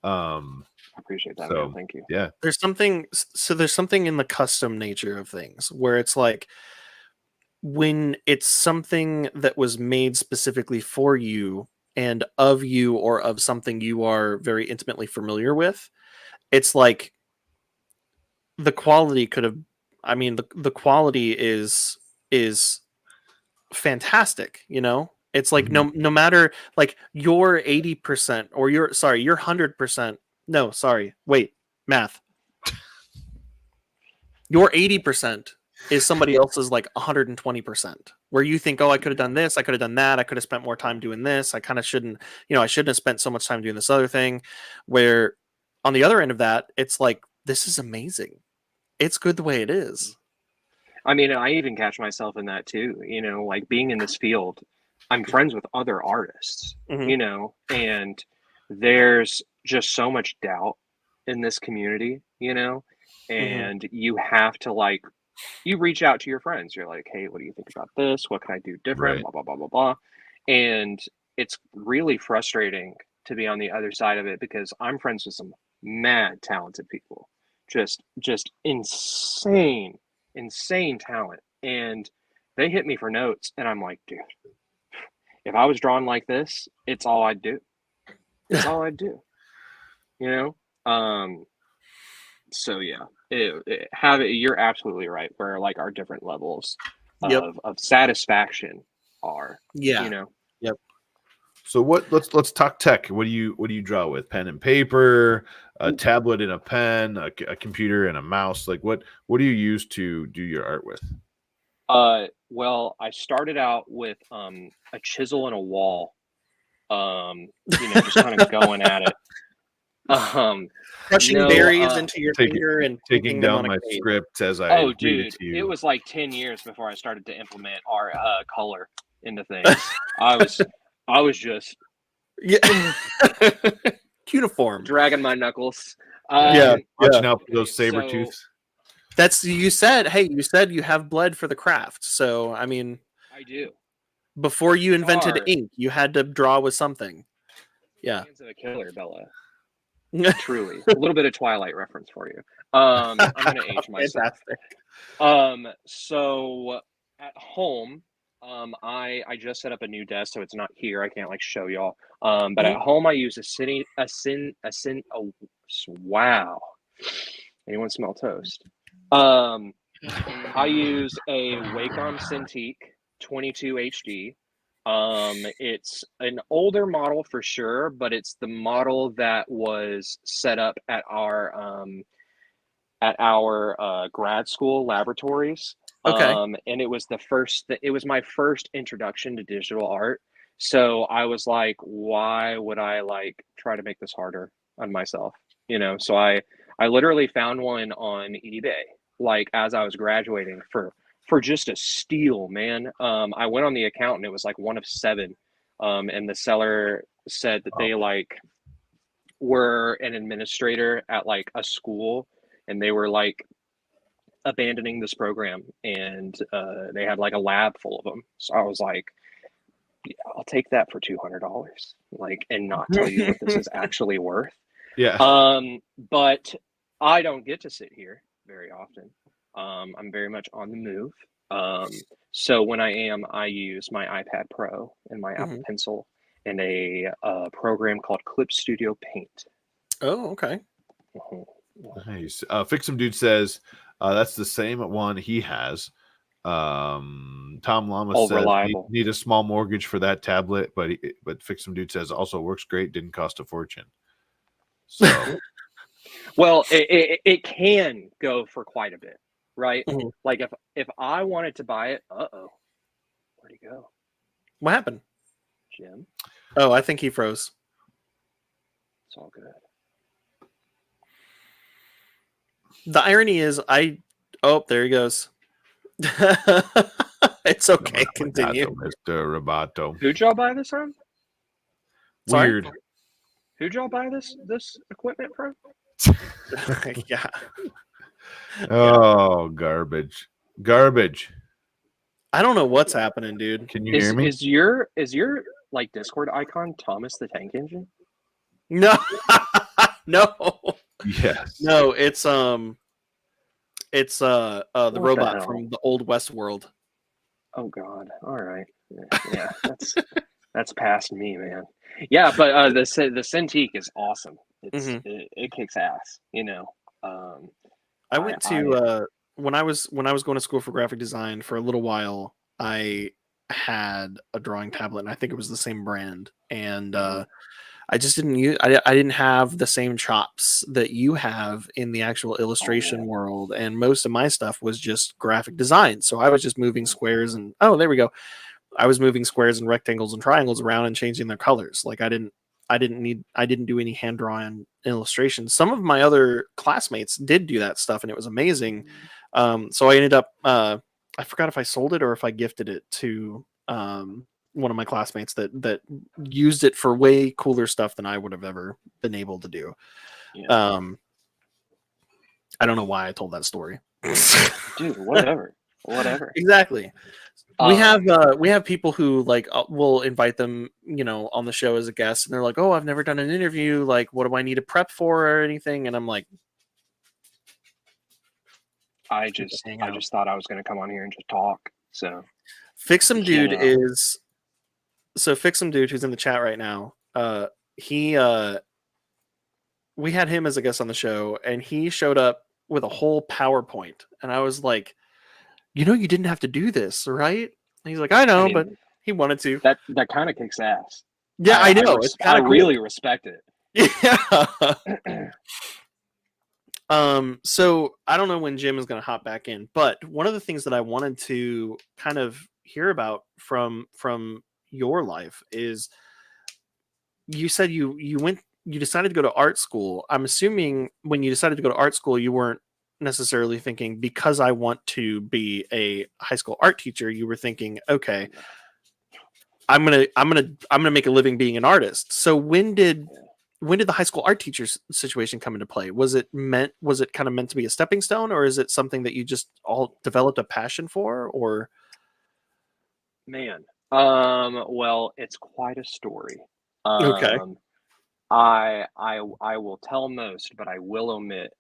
I appreciate that, man. Thank you. Yeah, There's something in the custom nature of things where it's like when it's something that was made specifically for you and of you or of something you are very intimately familiar with, it's like the quality could have, I mean, the quality is fantastic, you know. It's like no matter like your 80% or your 100%. No, sorry, wait, math. Your 80% is somebody else's like 120%, where you think, oh, I could have done this, I could have done that, I could have spent more time doing this, I kind of shouldn't, you know, I shouldn't have spent so much time doing this other thing. Where on the other end of that, it's like, this is amazing. It's good the way it is. I mean, I even catch myself in that too, you know, like being in this field, I'm friends with other artists, you know, and there's just so much doubt in this community, you know, and you have to like, you reach out to your friends. You're like, hey, what do you think about this? What can I do different? Right. Blah, blah, blah, blah, blah. And it's really frustrating to be on the other side of it because I'm friends with some mad talented people, just insane talent. And they hit me for notes and I'm like, dude, if I was drawn like this, it's all I'd do. It's all I'd do, you know? So yeah, you're absolutely right. Where like our different levels of satisfaction are, Yeah. you know. Yep. So let's talk tech. What do you draw with? Pen and paper, a tablet and a pen, a computer and a mouse. Like what do you use to do your art with? Well, I started out with a chisel and a wall. You know, just kind of going at it. Crushing berries into your finger and taking them down on a my cake. script as I read dude, it to you. it was like 10 years before I started to implement our color. into things. I was just Yeah. Cuneiform. dragging my knuckles. Yeah. Watching out for those so- saber tooths. That's you said. Hey, you said you have bled for the craft. So I mean, I do. before you invented Far. ink, you had to draw with something. Yeah. Hands of a killer, Bella. Truly, a little bit of Twilight reference for you. I'm gonna age myself. Fantastic. So at home, I just set up a new desk, so it's not here. I can't like show y'all. But at home, I use wow. Anyone smell toast? I use a Wacom Cintiq 22 HD. It's an older model for sure, but it's the model that was set up at our grad school laboratories. Okay. And it was my first introduction to digital art. So I was like, why would I like try to make this harder on myself? You know, so I literally found one on eBay, like as I was graduating for just a steal, man. I went on the account and it was like one of 7. And the seller said that they like were an administrator at like a school and they were like abandoning this program and they had like a lab full of them. So I was like, yeah, I'll take that for $200, like, and not tell you what this is actually worth. Yeah. But I don't get to sit here very often. I'm very much on the move. So when I use my iPad Pro and my Apple Pencil and a program called Clip Studio Paint. Oh, okay. Nice. Fixum Dude says that's the same one he has. Tom Llama says reliable. need a small mortgage for that tablet, but Fixum Dude says also works great, didn't cost a fortune. So well, it can go for quite a bit, right? Mhm. Like if I wanted to buy it, where'd he go? What happened? Jim? Oh, I think he froze. It's all good. The irony is, there he goes. It's okay. Continue. Mr. Roboto. Who'd y'all buy this from? Sorry? Weird. Who'd y'all buy this equipment from? Yeah. Oh, garbage. I don't know what's happening, dude. Can you hear me? Is your like Discord icon Thomas the Tank Engine? No. No. Yes. No, it's the What the robot hell? from the old West world. Oh God! All right, yeah, that's past me, man. Yeah, but the Cintiq is awesome. It kicks ass, you know. I went to when I was going to school for graphic design for a little while. I had a drawing tablet, and I think it was the same brand, and I just didn't use. I didn't have the same chops that you have in the actual illustration world, and most of my stuff was just graphic design. So I was just moving squares and there we go. I was moving squares and rectangles and triangles around and changing their colors. Like I didn't do any hand drawing illustrations. Some of my other classmates did do that stuff, and it was amazing. So I ended up. I forgot if I sold it or if I gifted it to one of my classmates that used it for way cooler stuff than I would have ever been able to do. Yeah. I don't know why I told that story. Dude, whatever. Exactly. We have people who like we'll invite them, on the show as a guest, and they're like, "Oh, I've never done an interview. Like, what do I need to prep for or anything?" And I'm like, I just thought I was going to come on here and just talk. So Fixum Dude Fixum Dude, who's in the chat right now, we had him as a guest on the show, and he showed up with a whole PowerPoint, and I was like, you didn't have to do this, right? And he's like, I know, but he wanted to. That kind of kicks ass. Yeah, I know. I really respect it. Yeah. So I don't know when Jim is going to hop back in, but one of the things that I wanted to kind of hear about from your life is you said you decided to go to art school. I'm assuming when you decided to go to art school, you weren't necessarily thinking, because I want to be a high school art teacher. You were thinking, okay, I'm gonna make a living being an artist. So when did the high school art teacher situation come into play? Was it kind of meant to be a stepping stone, or is it something that you just all developed a passion for? Or Man, well, it's quite a story. okay, I will tell most, but I will omit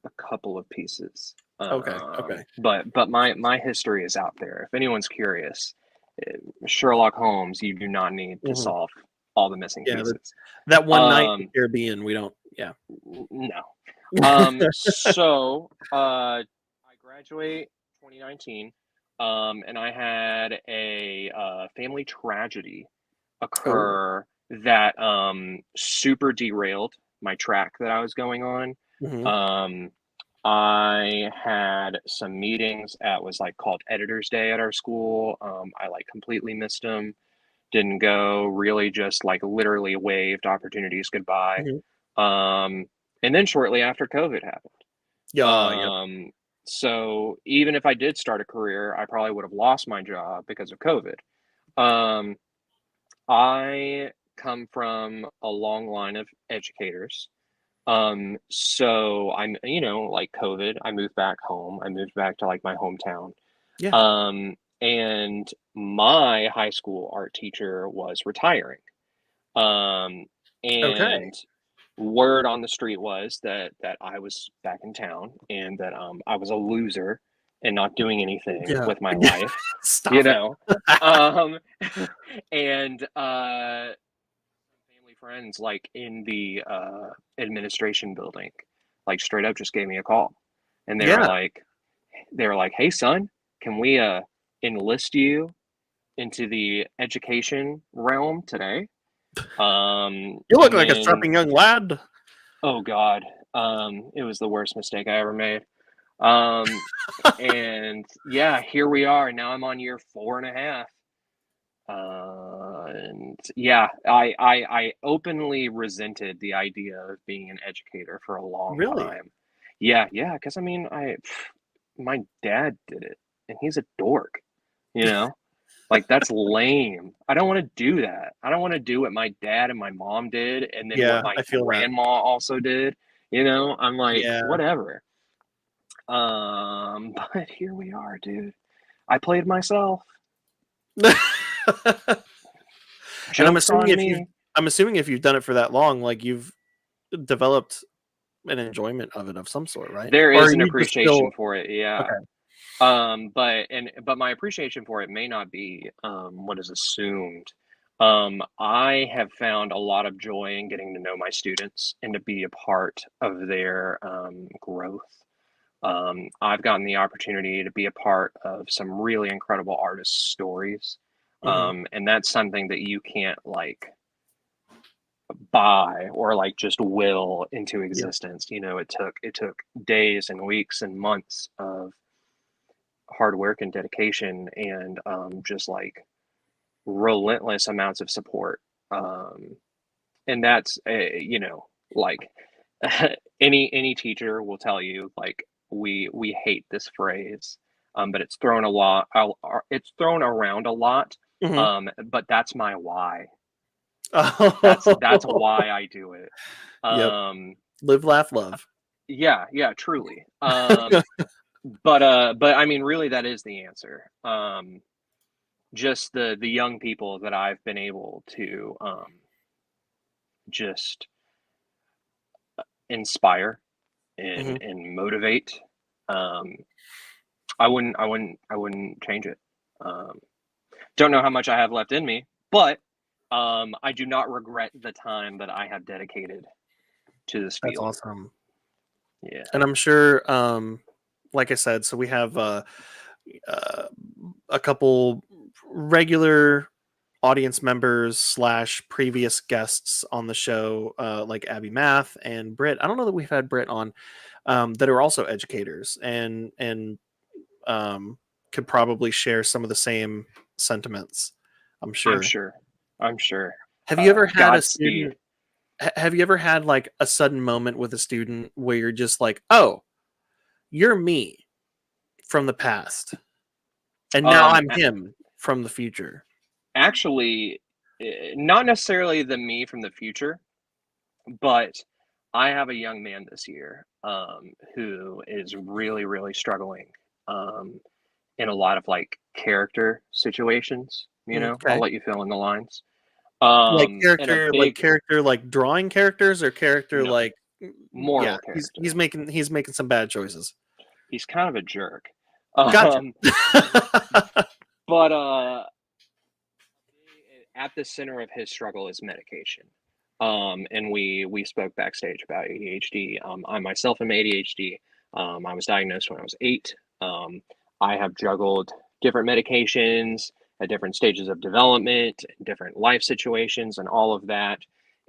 a couple of pieces. okay, But my history is out there. If anyone's curious, Sherlock Holmes, you do not need to Mhm. solve all the missing Yeah, pieces. that one night in the Um, Caribbean, we don't. Yeah. no. So I graduate 2019, and I had a family tragedy Oh. occur that super derailed my track that I was going on. Mhm. Um, I had some meetings at was like called Editors Day at our school. I like completely missed them. Didn't go. Really, just like literally waved opportunities goodbye. Mhm. Um, and then shortly after COVID happened. Yeah. Yep. So even if I did start a career, I probably would have lost my job because of COVID. Um, I come from a long line of educators. So I'm, like COVID, I moved back home. I moved back to like my hometown. Yeah. And my high school art teacher was retiring. Um, Okay. and word on the street was that I was back in town and that I was a loser and not doing anything Yeah. with my life, you Stop it. know. Um, and family friends like in the administration building, like straight up just gave me a call, and Yeah. they were like, "Hey son, can we enlist you into the education realm today?" You look And like a then, strapping young lad. oh God, it was the worst mistake I ever made. Um, and yeah, here we are. Now I'm on year 4.5. And yeah, I openly resented the idea of being an educator for a long Really? time. Yeah, because I mean, my dad did it, and he's a dork, you know? Like that's lame. I don't want to do that. I don't want to do what my dad and my mom did, and then what Yeah, my I feel that. grandma also did. I'm like, Yeah. whatever. But here we are, dude. I played myself. And Joke's on me. I'm assuming if you've done it for that long, like you've developed an enjoyment of it of some sort, right? There Or are is an you just still appreciation for it, yeah. okay? But my appreciation for it may not be what is assumed. I have found a lot of joy in getting to know my students and to be a part of their growth. I've gotten the opportunity to be a part of some really incredible artist stories. Mhm. And that's something that you can't like buy or like just will into Yeah. existence. It took days and weeks and months of hard work and dedication and just like relentless amounts of support. And that's like any teacher will tell you like we hate this phrase, but it's thrown around a lot. Mhm. But that's my why. That's Oh. why I do it. Yep. Um, Live, laugh, love. yeah, truly. But I mean, really, that is the answer. Just the young people that I've been able to just inspire and Mhm. motivate. Um, I wouldn't change it. Um, don't know how much I have left in me, but I do not regret the time that I have dedicated to this That's field. awesome. Yeah. And I'm sure, like I said, so we have a couple regular audience members / previous guests on the show, like Abby Math and Britt. I don't know that we've had Britt on, that are also educators and could probably share some of the same sentiments. I'm I'm sure. sure. I'm sure. Have you ever had a Godspeed. student? Have you ever had like a sudden moment with a student where you're just like, oh, you're me from the past, and now I'm A- him from the future? Actually, not necessarily the me from the future, but I have a young man this year who is really, really struggling in a lot of like character situations. You know, I'll Okay. let you fill in the lines. Like And a character, big like drawing characters, or character no like yeah, moral he's character. he's making some bad choices. He's kind of a jerk. Gotcha. But at the center of his struggle is medication. And we spoke backstage about ADHD. I myself am ADHD. I was diagnosed when I was 8. I have juggled different medications at different stages of development, different life situations, and all of that.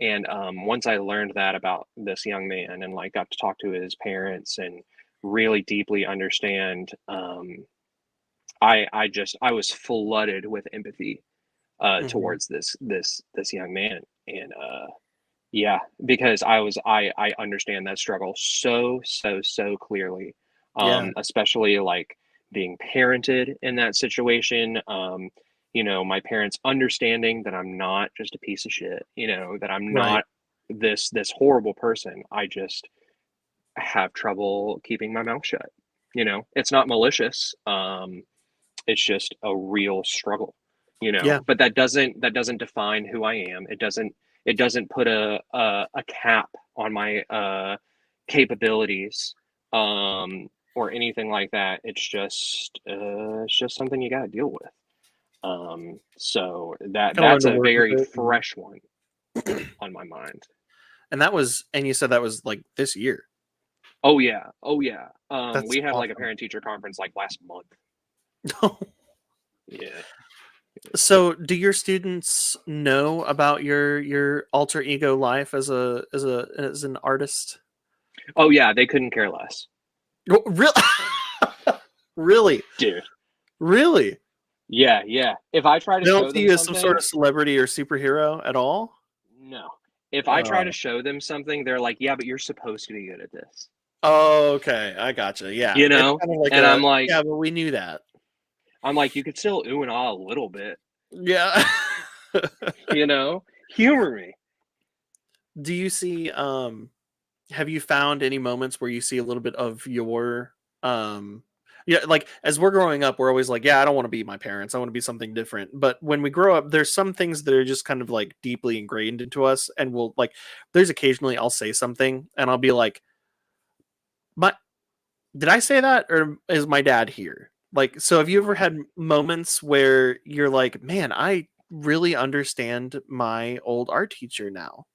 And once I learned that about this young man and like got to talk to his parents and really deeply understand, I was flooded with empathy Mhm. towards this young man. And yeah, because I understand that struggle so clearly, Yeah, especially like being parented in that situation. You know, my parents understanding that I'm not just a piece of shit, you know, that I'm right. not this horrible person. I just have trouble keeping my mouth shut. You know, it's not malicious. It's just a real struggle, you Yeah, know. But that doesn't define who I am. It doesn't put a cap on my capabilities or anything like that. It's just something you got to deal with. So gotta learn that's to a work with very it. fresh one on my mind. And that was, and you said that was like this year. Oh yeah, oh yeah. That's We had like a awesome. parent teacher conference like last month. Yeah. So, do your students know about your alter ego life as as an artist? Oh yeah, they couldn't care less, Really? Really? dude. Really? Yeah, yeah. If I try to They don't show see them you as some sort something, of celebrity or superhero at all? no. If I try to Oh. show them something, they're like, "Yeah, but you're supposed to be good at this." Oh, okay. I gotcha. Yeah. You It's know? kind of like And a, yeah, but we knew that. I'm like, you could still ooh and ah a little bit, Yeah. you know? Humor me. Do you see have you found any moments where you see a little bit of your yeah, like as we're growing up, we're always like, yeah, I don't want to be my parents. I want to be something different. But when we grow up, there's some things that are just kind of like deeply ingrained into us. And we'll like, there's occasionally I'll say something and I'll be like, my, did I say that or is my dad here? Like, so have you ever had moments where you're like, man, I really understand my old art teacher now?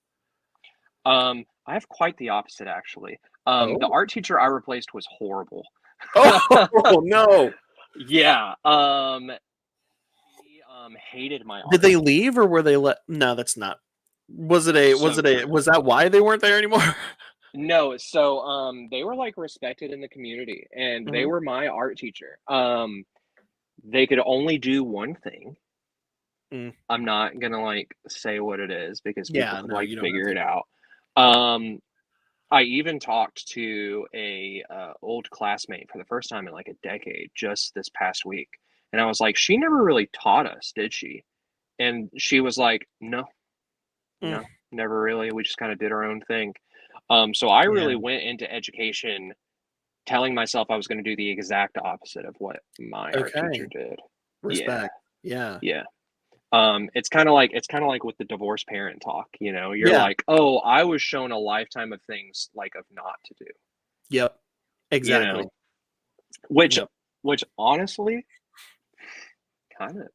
I have quite the opposite actually. The Oh. art teacher I replaced was horrible. Oh no. Yeah. He hated my Did art. they leave or were they let? No, that's not. So true. Was that why they weren't there anymore? No, so they were like respected in the community and they Mhm. were my art teacher. They could only do one thing. Mm. I'm not gonna like say what it is because people Yeah, could no, like you don't have figure to. it out. Um, I even talked to a old classmate for the first time in like a decade just this past week, and I was like, "She never really taught us, did she?" And she was like, "No, Mm. no, never really. We just kind of did our own thing." So I Yeah. really went into education telling myself I was going to do the exact opposite of what my art teacher Okay. did. Yeah, Respect. Yeah. yeah. It's kind of like with the divorced parent talk, you know. You're Yeah. like, "Oh, I was shown a lifetime of things like of not to do." Yep. You Exactly. know, which Yep. which honestly kind of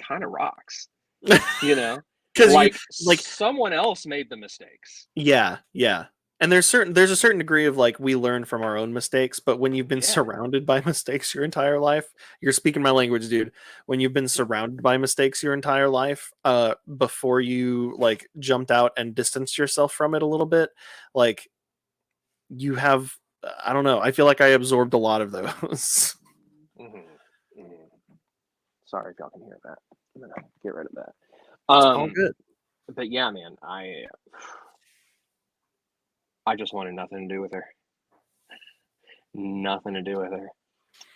kind of rocks, you know? Because you Like like, someone else made the mistakes. yeah, yeah. And there's a certain degree of like we learn from our own mistakes, but when you've been Yeah. surrounded by mistakes your entire life, you're speaking my language, dude. When you've been surrounded by mistakes your entire life, before you like jumped out and distanced yourself from it a little bit, like you have, I don't know. I feel like I absorbed a lot of those. Mhm, mhm. Sorry if y'all can hear that. I'm gonna get rid of that. It's all Um, good. but yeah, man, I just wanted nothing to do with her. Nothing to do with her.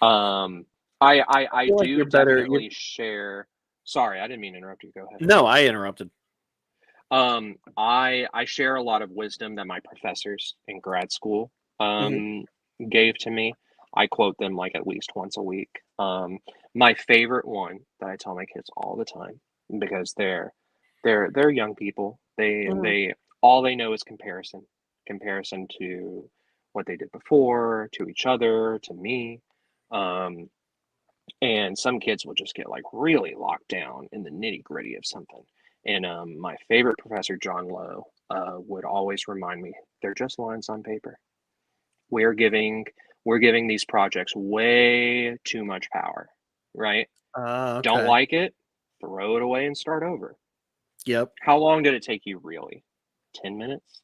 I I feel like do you're better. definitely share Sorry, I didn't mean to interrupt you. Go ahead. No, I interrupted. I share a lot of wisdom that my professors in grad school gave to me. I quote them like at least once a week. My favorite one that I tell my kids all the time, because they're young people. They all they know is comparison to what they did before, to each other, to me. And some kids will just get like really locked down in the nitty gritty of something. And my favorite professor, John Lowe, would always remind me, they're just lines on paper. We're giving these projects way too much power, right? Okay. Don't like it, throw it away and start over. Yep. How long did it take you really? 10 minutes?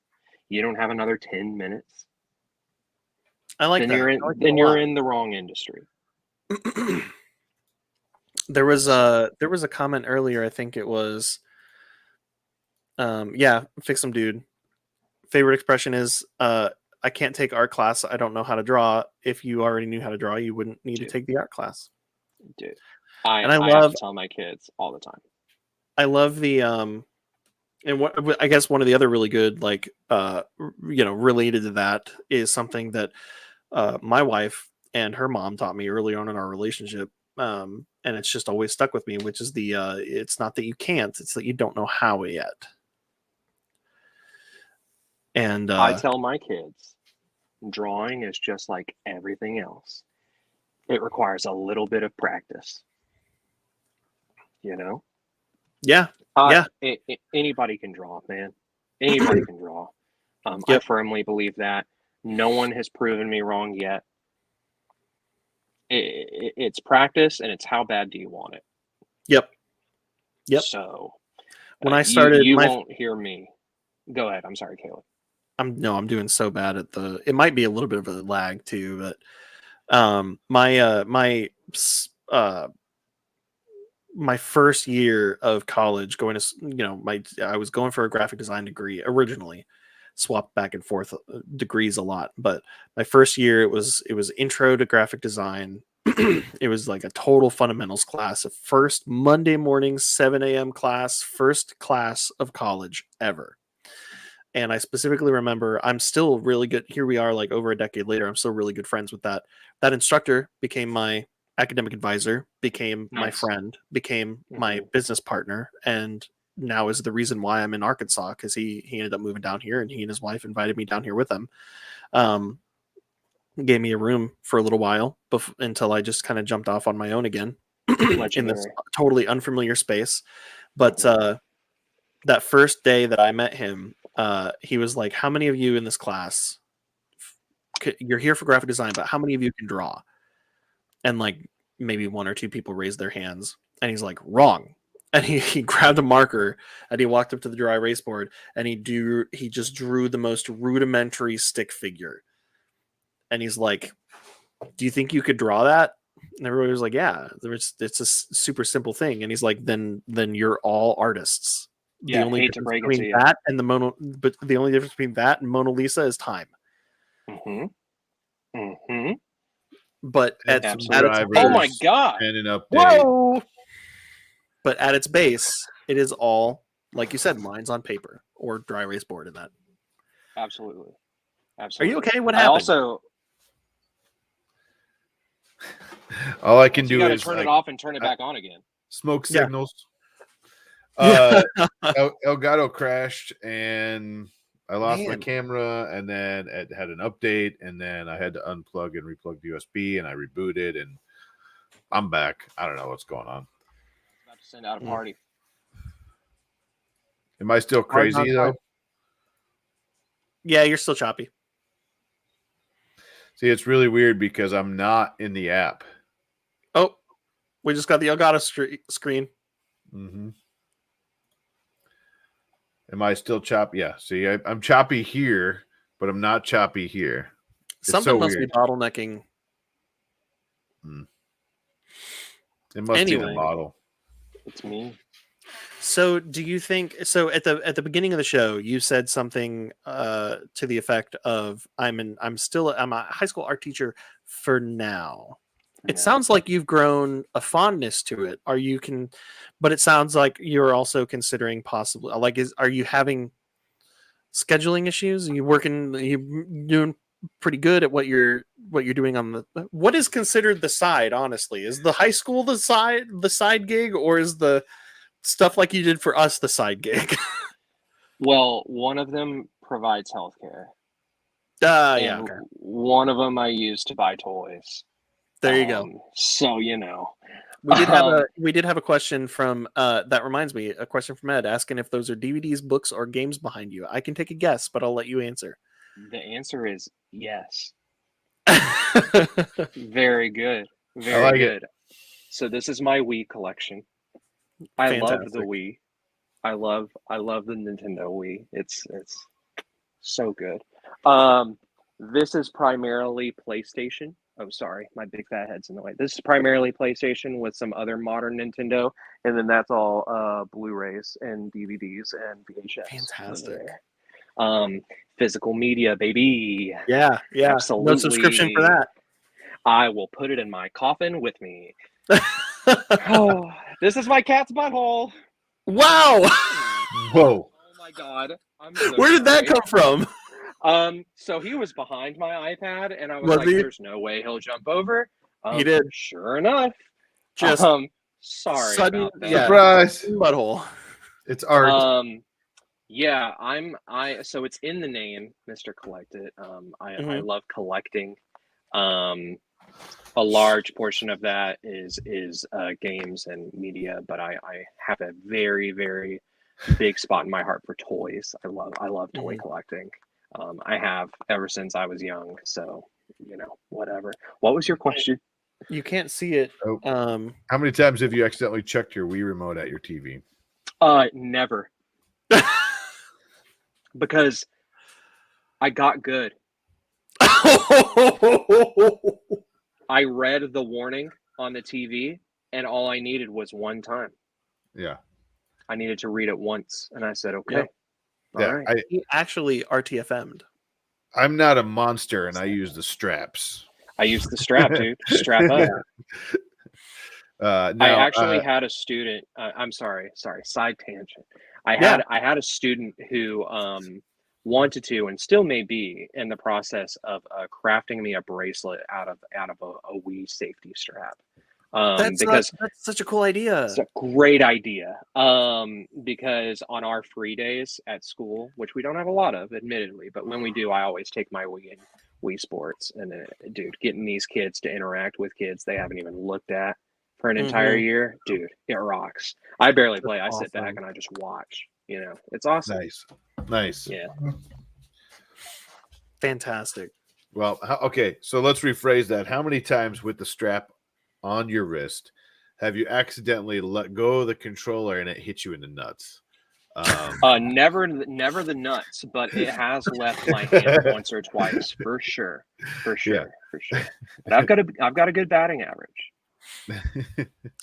You don't have another 10 minutes? I like Then that. you're in I like that then a you're lot. in the wrong industry. There was a comment earlier. I think it was, yeah, fix some dude. Favorite expression is, I can't take art class. I don't know how to draw. If you already knew how to draw, you wouldn't need to take the art class. Dude, I I have love to tell my kids all the time. I love the and what I guess one of the other really good like related to that is something that my wife and her mom taught me early on in our relationship. And it's just always stuck with me, which is the it's not that you can't, it's that you don't know how yet. And I tell my kids, drawing is just like everything else. It requires a little bit of practice. You know? yeah, Anybody can draw, man. Anybody can draw. I Yep. firmly believe that. No one has proven me wrong yet. It's practice, and it's how bad do you want it. Yep. So When I started, you won't hear me. Go ahead. I'm sorry, Caleb. I'm doing so bad at the. It might be a little bit of a lag too, but my first year of college, going to I was going for a graphic design degree originally, swapped back and forth degrees a lot, but my first year it was intro to graphic design. It was like a total fundamentals class, a first Monday morning 7 a.m. class, first class of college ever. And I specifically remember, I'm still really good. Here we are, like over a decade later. I'm still really good friends with that instructor. Became my academic advisor, became my Nice. friend, became my business partner, and now is the reason why I'm in Arkansas, because he ended up moving down here, and he and his wife invited me down here with them. Gave me a room for a little while until I just kind of jumped off on my own again in this totally unfamiliar space. But that first day that I met him, he was like, how many of you in this class, you're here for graphic design, but how many of you can draw? And like maybe one or two people raised their hands, and he's like, wrong. And he grabbed a marker and he walked up to the dry erase board, and he just drew the most rudimentary stick figure. And he's like, do you think you could draw that? And everybody was like, yeah, it's a super simple thing. And he's like, then you're all artists. Yeah, the only hate to difference break it between to you. that and the only difference between that and Mona Lisa is time. But at its oh my god, and an update. Whoa! But at its base, it is all, like you said, lines on paper or dry erase board in that. Absolutely. Are you okay? What happened? All I can do is is turn it off and turn it back on again. Smoke signals. Elgato crashed and I lost my camera, and then it had an update, and then I had to unplug and replug the USB, and I rebooted, and I'm back. I don't know what's going on. About to send out a party. Am I still crazy though? Yeah, you're still choppy. See, it's really weird because I'm not in the app. Oh, we just got the Elgato screen. Mm-hmm. Am I still choppy? Yeah. See, I'm choppy here, but I'm not choppy here. It's Something must be bottlenecking. It must be the model. It's me. So, do you think? So, at the beginning of the show, you said something to the effect of, "I'm a high school art teacher for now." It Yeah. sounds like you've grown a fondness to it. But it sounds like you're also considering possibly are you having scheduling issues? Are you working? Are you doing pretty good at what you're doing on the? What is considered the side? Honestly, is the high school the side gig, or is the stuff like you did for us the side gig? Well, one of them provides healthcare, Yeah. and Okay. one of them I use to buy toys. There you go. So you know, We did have um, a question from that reminds me, a question from Ed asking if those are DVDs, books, or games behind you. I can take a guess, but I'll let you answer. the answer is yes. Very good. Very like it. good. So this is my Wii collection. I love the Fantastic. Wii. I love the Nintendo Wii. It's so good. This is primarily PlayStation. Oh, sorry, my big fat head's in the way. This is primarily PlayStation with some other modern Nintendo, and then that's all Blu-rays and DVDs and VHS. Fantastic. Physical media, baby. Yeah. Absolutely. No subscription for that. I will put it in my coffin with me. Oh, this is my cat's butthole. Wow. Whoa. Oh my god. I'm so Where did that sorry. come from? So he was behind my iPad, and I was Was like, he? "There's no way he'll jump over." He did. Sure enough. Just Sorry sudden, about that. yeah, Surprise. butthole. It's art. Yeah, so it's in the name, Mr. Collectit. I love collecting. A large portion of that is games and media, but I have a very, very big spot in my heart for toys. I love toy collecting. I have ever since I was young, so whatever. What was your question? You can't see it. Oh. How many times have you accidentally checked your Wii remote at your TV? Never. Because I got good. I read the warning on the TV, and all I needed was one time. Yeah. I needed to read it once, and I said, "Okay." Yep. All right. He actually RTFM'd. I'm not a monster, and I use the straps. I used the strap, dude. Strap up. I actually had a student. I'm sorry. Side tangent. I had a student who wanted to, and still may be in the process of crafting me a bracelet out of a Wii safety strap. Because that's such a cool idea. it's a great idea. Because on our free days at school, which we don't have a lot of, admittedly, but when we do, I always take my Wii Sports, and dude, getting these kids to interact with kids they haven't even looked at for an entire year, dude, it rocks. I barely play. I sit back and I just watch. It's awesome. Nice. Yeah. Fantastic. Well, okay, so let's rephrase that. How many times with the strap on your wrist have you accidentally let go of the controller and it hit you in the nuts? Never the nuts, but it has left my hand once or twice, for sure. But I've got a good batting average.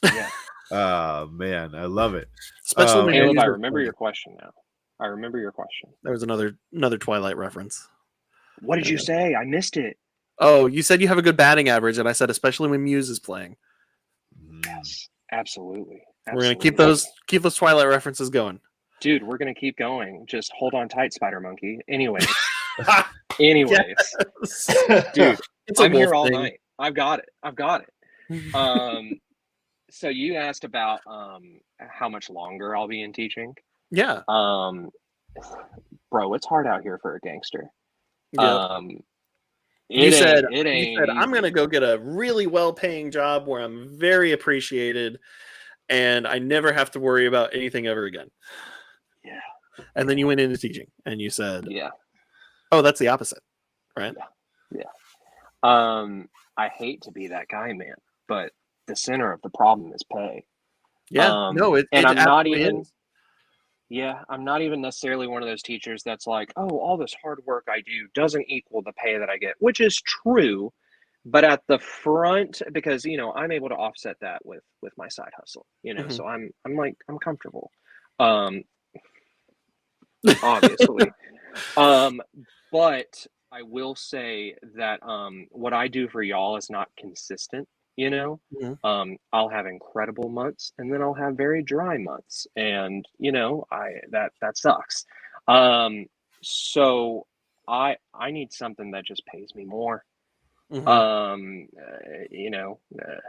Yeah. Oh man, I love it. Especially when Caleb, I remember your question now. There was another Twilight reference. What did you say? I missed it. Oh, you said you have a good batting average, and I said especially when Muse is playing. Yes, absolutely. We're gonna keep those Twilight references going. Dude, we're gonna keep going. Just hold on tight, Spider Monkey. Anyways, Yes. dude, It's a I'm here wolf all thing. night. I've got it. So you asked about how much longer I'll be in teaching. Yeah. Bro, it's hard out here for a gangster. Yep. You said I'm gonna go get a really well-paying job where I'm very appreciated, and I never have to worry about anything ever again. Yeah. And then you went into teaching, and you said, Yeah. "Oh, that's the opposite, right?" Yeah. I hate to be that guy, man, but the center of the problem is pay. Yeah. No, and I'm not even. Yeah, I'm not even necessarily one of those teachers that's like, oh, all this hard work I do doesn't equal the pay that I get, which is true. But at the front, because I'm able to offset that with my side hustle, so I'm comfortable. Obviously. But I will say that what I do for y'all is not consistent. you know. Mhm. I'll have incredible months, and then I'll have very dry months, and you know, that sucks. Um, so I need something that just pays me more. Mhm. You know,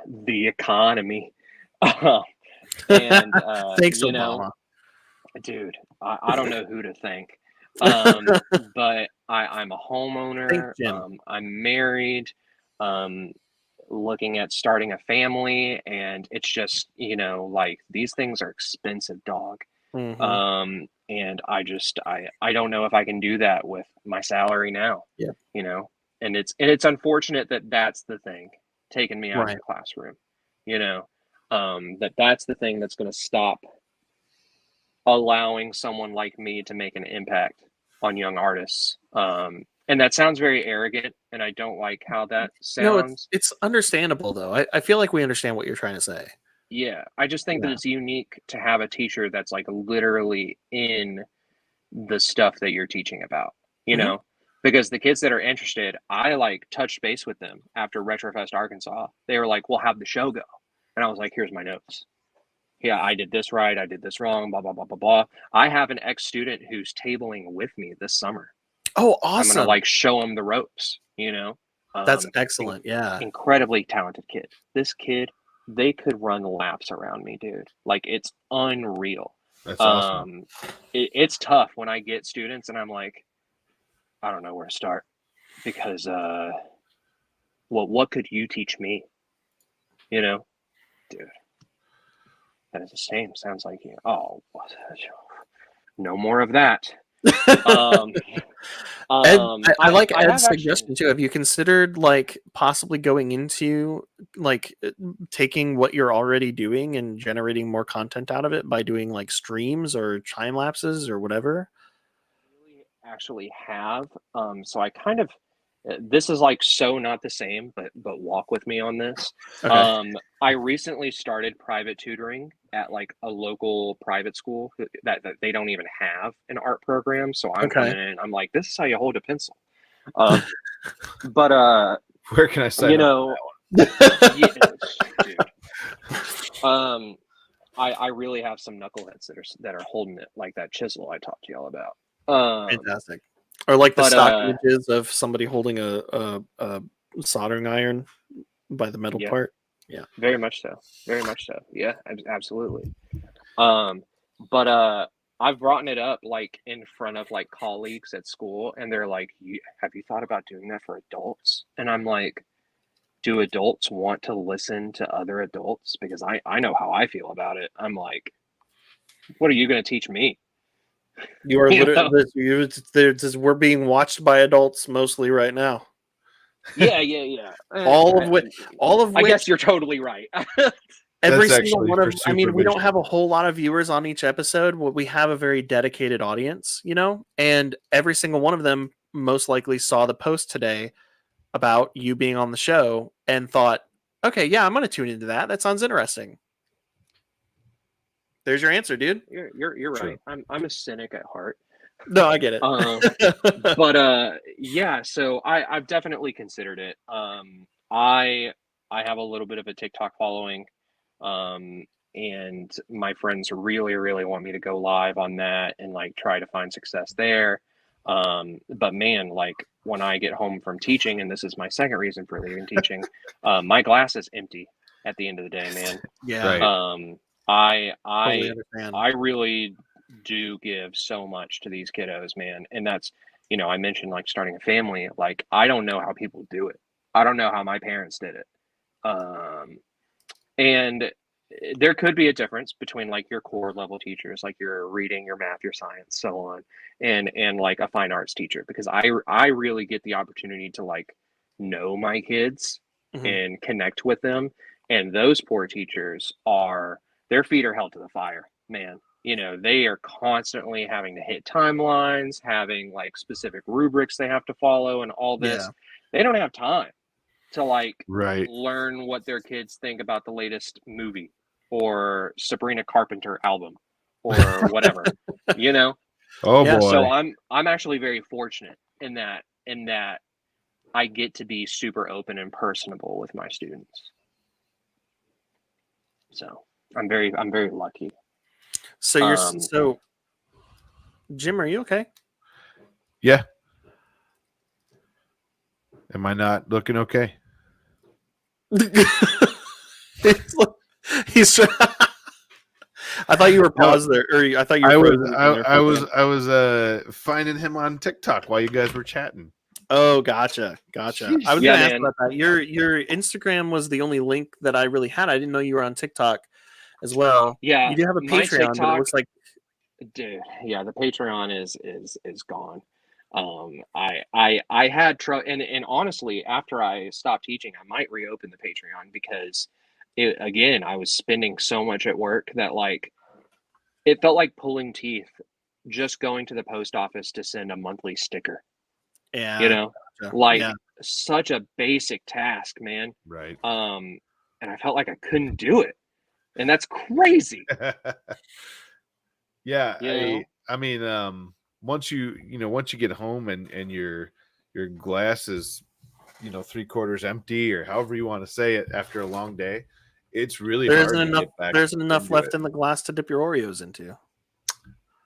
the economy. And Thanks, you know, Obama. dude, I don't know who to thank. But I'm a Thanks, homeowner. Jim. I'm married. Um, looking at starting a family, and it's just, you know, like these things are expensive, dog. Mhm. And I don't know if I can do that with my salary now, Yeah. you know. And it's unfortunate that that's the thing taking me out of Right. the classroom, you know. That's the thing that's going to stop allowing someone like me to make an impact on young artists. And that sounds very arrogant, and I don't like how that No, it's sounds. it's understandable though. I feel like we understand what you're trying to say. Yeah, I just think that Yeah. it's unique to have a teacher that's like literally in the stuff that you're teaching about, you Mhm. know, because the kids that are interested, I like touched base with them after Retrofest Arkansas. They were like, "We'll have the show go," and I was like, "Here's my notes. Yeah, I did this right, I did this wrong, blah blah blah blah blah." I have an ex-student who's tabling with me this summer. Oh, I'm gonna awesome. like show him the ropes, you know. That's In- excellent. Yeah. incredibly talented kid. This kid, they could run laps around me, dude. Like it's unreal. That's awesome. It's tough when I get students and I'm like, I don't know where to start because well, what could you teach me? You know, dude, that is the same. Sounds like you. Oh, no more of that. Um, Ed, I like I Ed's have actually. suggestion too. Have you considered like possibly going into like taking what you're already doing and generating more content out of it by doing like streams or time lapses or whatever? Really actually have. So I kind of this is like so not the same, but walk with me on this. Okay. I recently started private tutoring at like a local private school that they don't even have an art program. So I'm Okay. coming in, I'm like, this is how you hold a pencil. Um, but Where can I sign you up? know, yeah, dude. Um, I really have some knuckleheads that are holding it like that chisel I talked to y'all about. Fantastic. Or like the But stock images of somebody holding a soldering iron by the metal yeah, part. Yeah. very much so. Very much so. Yeah, absolutely. But I've brought it up like in front of like colleagues at school, and they're like, "Have you thought about doing that for adults?" And I'm like, "Do adults want to listen to other adults? Because I know how I feel about it. I'm like, what are you going to teach me?" You are You know? literally we're being watched by adults mostly right now. Yeah. All of which I guess you're totally right. every That's single actually one for of, I mean, we don't supervision. have a whole lot of viewers on each episode, but we have a very dedicated audience, you know, and every single one of them most likely saw the post today about you being on the show and thought, okay, yeah, I'm going to tune into that. That sounds interesting. There's your answer, dude. You're True. right. I'm a cynic at heart. No, I get it. But yeah, so I've definitely considered it. I have a little bit of a TikTok following. And my friends really want me to go live on that and like try to find success there. But man, like when I get home from teaching, and this is my second reason for leaving teaching, my glass is empty at the end of the day, man. Yeah, Right. I totally I understand. I really do give so much to these kiddos, man. And that's, you know, I mentioned like starting a family. Like I don't know how people do it. I don't know how my parents did it. And there could be a difference between like your core level teachers, like your reading, your math, your science, so on, and like a fine arts teacher, because I really get the opportunity to like know my kids Mhm. and connect with them. And those poor teachers are, their feet are held to the fire, man. You know, they are constantly having to hit timelines, having like specific rubrics they have to follow and all this. Yeah. They don't have time to like Right. learn what their kids think about the latest movie or Sabrina Carpenter album or whatever, you know? Oh Yeah, boy. So I'm actually very fortunate in that I get to be super open and personable with my students. So I'm very lucky. So you're Um, so Jim, are you okay? Yeah. Am I not looking okay? He's I thought you were paused there, or I thought you were I was frozen there for I a was second. I was finding him on TikTok while you guys were chatting. Oh, gotcha. I was Yeah, gonna ask man. about that. Your Instagram was the only link that I really had. I didn't know you were on TikTok as well. Yeah, You do have a my Patreon, but it TikTok, looks like dude. Yeah, the Patreon is gone. I had trouble, and honestly, after I stopped teaching, I might reopen the Patreon because I was spending so much at work that like it felt like pulling teeth just going to the post office to send a monthly sticker. You yeah, know, gotcha. like Yeah. such a basic task, man. Right. And I felt like I couldn't do it, and that's crazy. Yeah, You know? I mean, once you get home and your glass is 3/4 empty, or however you want to say it, after a long day, it's really There hard isn't to enough. get back There isn't enough into left it. in the glass to dip your Oreos into.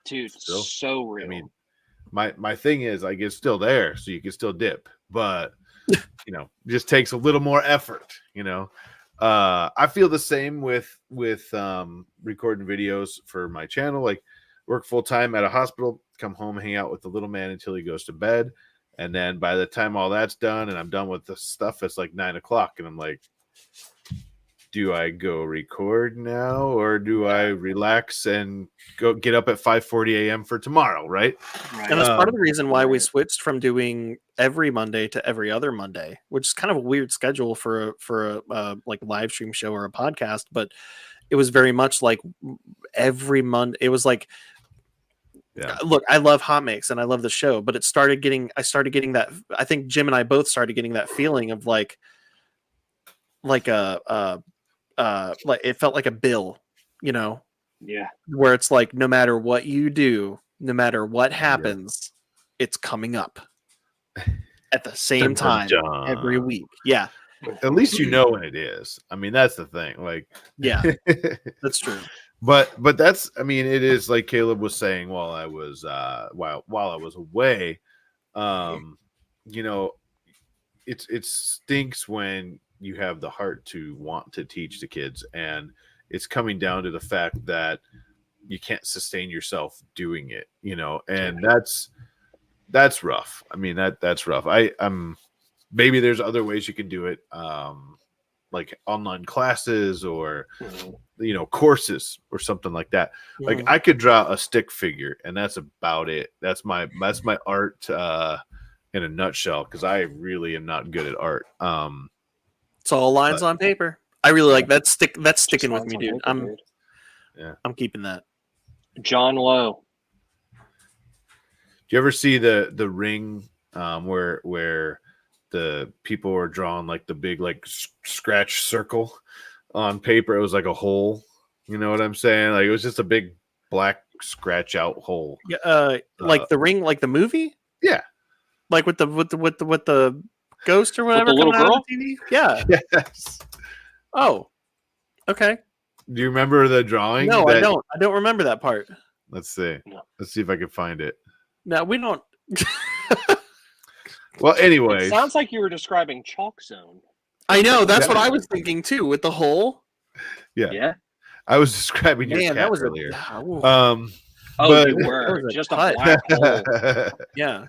Dude, Still, so real. I mean, my thing is, like, it's still there, so you can still dip, but it just takes a little more effort. I feel the same with recording videos for my channel. Like, work full time at a hospital, come home, hang out with the little man until he goes to bed, and then by the time all that's done and I'm done with the stuff, it's like 9 o'clock, and I'm like, do I go record now, or do I relax and go get up at 5:40 a.m. for tomorrow? Right. Right. And that's part of the Um, reason why we right. switched from doing every Monday to every other Monday, which is kind of a weird schedule for a like live stream show or a podcast. But it was very much like every Monday. It was like, Yeah. look, I love hot mix and I love the show, but I started getting that. I think Jim and I both started getting that feeling of like like it felt like a bill, Yeah. where it's like no matter what you do, no matter what happens, it's coming up at the same Dun, dun, time every dun. week. Yeah, At least you know when it is. I mean, that's the thing. Like, yeah, that's true. but that's, I mean, it is like Caleb was saying while I was while I was away. You know, it stinks when you have the heart to want to teach the kids, and it's coming down to the fact that you can't sustain yourself doing it. And that's rough. I mean, that's rough. I'm maybe there's other ways you can do it, like online classes or courses or something like that. Like, Mhm. I could draw a stick figure, and that's about it. That's my art in a nutshell, because I really am not good at art. It's all lines but- on paper. I really like that. That's sticking with Just me, lines dude. on paper, dude. I'm keeping that. John Lowe. Do you ever see the ring, where the people were drawing like the big like scratch circle on paper? It was like a hole. You know what I'm saying? Like, it was just a big black scratch out hole. Yeah, like the Ring, like the movie. Yeah. Like with the ghost or whatever the little coming out girl? of the TV. Yeah. Yes. Oh. Okay. Do you remember the drawing? No, I don't. I don't remember that part. Let's see. No. Let's see if I can find it. No, we don't. Well, It anyway, sounds like you were describing Chalk Zone. I know. That's what I was thinking too, with the hole. yeah, Yeah. I was describing your Man, cat that was earlier. a. Oh, But- you That were was a just a cut. black hole. Yeah.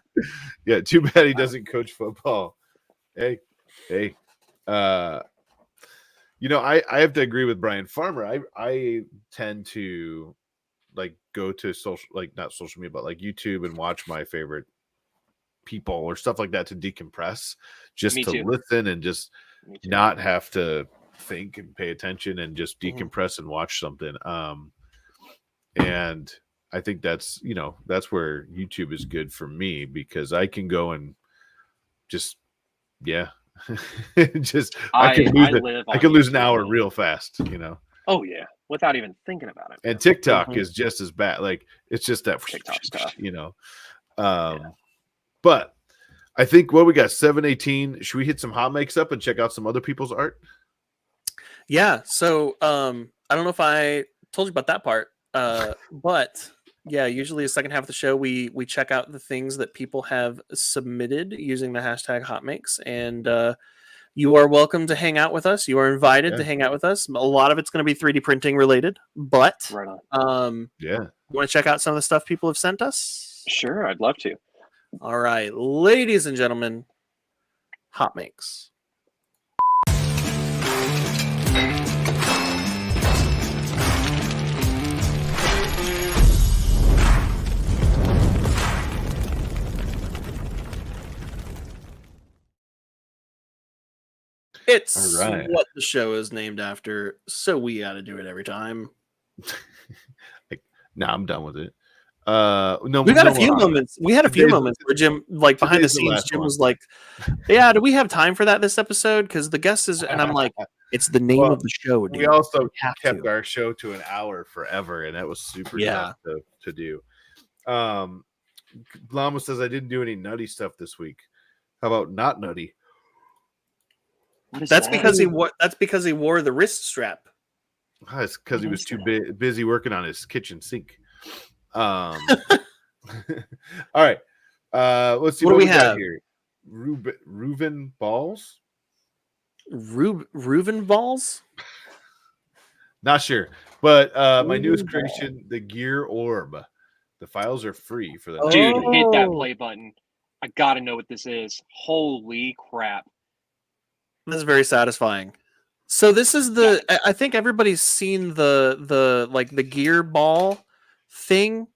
Yeah, too bad he doesn't coach football. Hey. I have to agree with Brian Farmer. I tend to like go to social, like not social media, but like YouTube, and watch my favorite people or stuff like that to decompress, just Me to too. listen and just Me too. not have to think and pay attention and just Mhm. decompress and watch something. And I think that's where YouTube is good for me, because I can go and just just I can lose an hour real fast, Oh yeah, without even thinking about it. And TikTok Mhm. is just as bad. Like, it's just that TikTok stuff. But I think we got 7:18. Should we hit some hot makes up and check out some other people's art? Yeah. So I don't know if I told you about that part. But yeah, usually the second half of the show we check out the things that people have submitted using the hashtag hotmakes, and you are welcome to hang out with us. You are invited to hang out with us. A lot of it's going to be 3D printing related, but Right on. you want to check out some of the stuff people have sent us? Sure, I'd love to. All right, ladies and gentlemen, hotmakes. It's All right. what the show is named after, so we got to do it every time. No, I'm done with it. No, We got no a few more. moments. We had a few Today's- moments where Jim, like behind the today's the scenes, last Jim one. was like, "Yeah, do we have time for that this episode? Because the guest is," and I'm like, "It's the name Well, of the show, dude. We also have kept to." our show to an hour forever, and that was super Yeah. tough to do. Llama says I didn't do any nutty stuff this week. How about not nutty? What is That's that? because he wore. That's because he wore the wrist strap. It's because he What was is too that? busy working on his kitchen sink. All right. Let's see What do we got have? here. Reuven balls. Reuven balls. Not sure, but my Reuven newest ball. creation, the Gear Orb. The files are free for the Oh. Dude, hit that Oh. play button. I gotta know what this is. Holy crap. This is very satisfying. So this is the. I think everybody's seen the like the gear ball thing.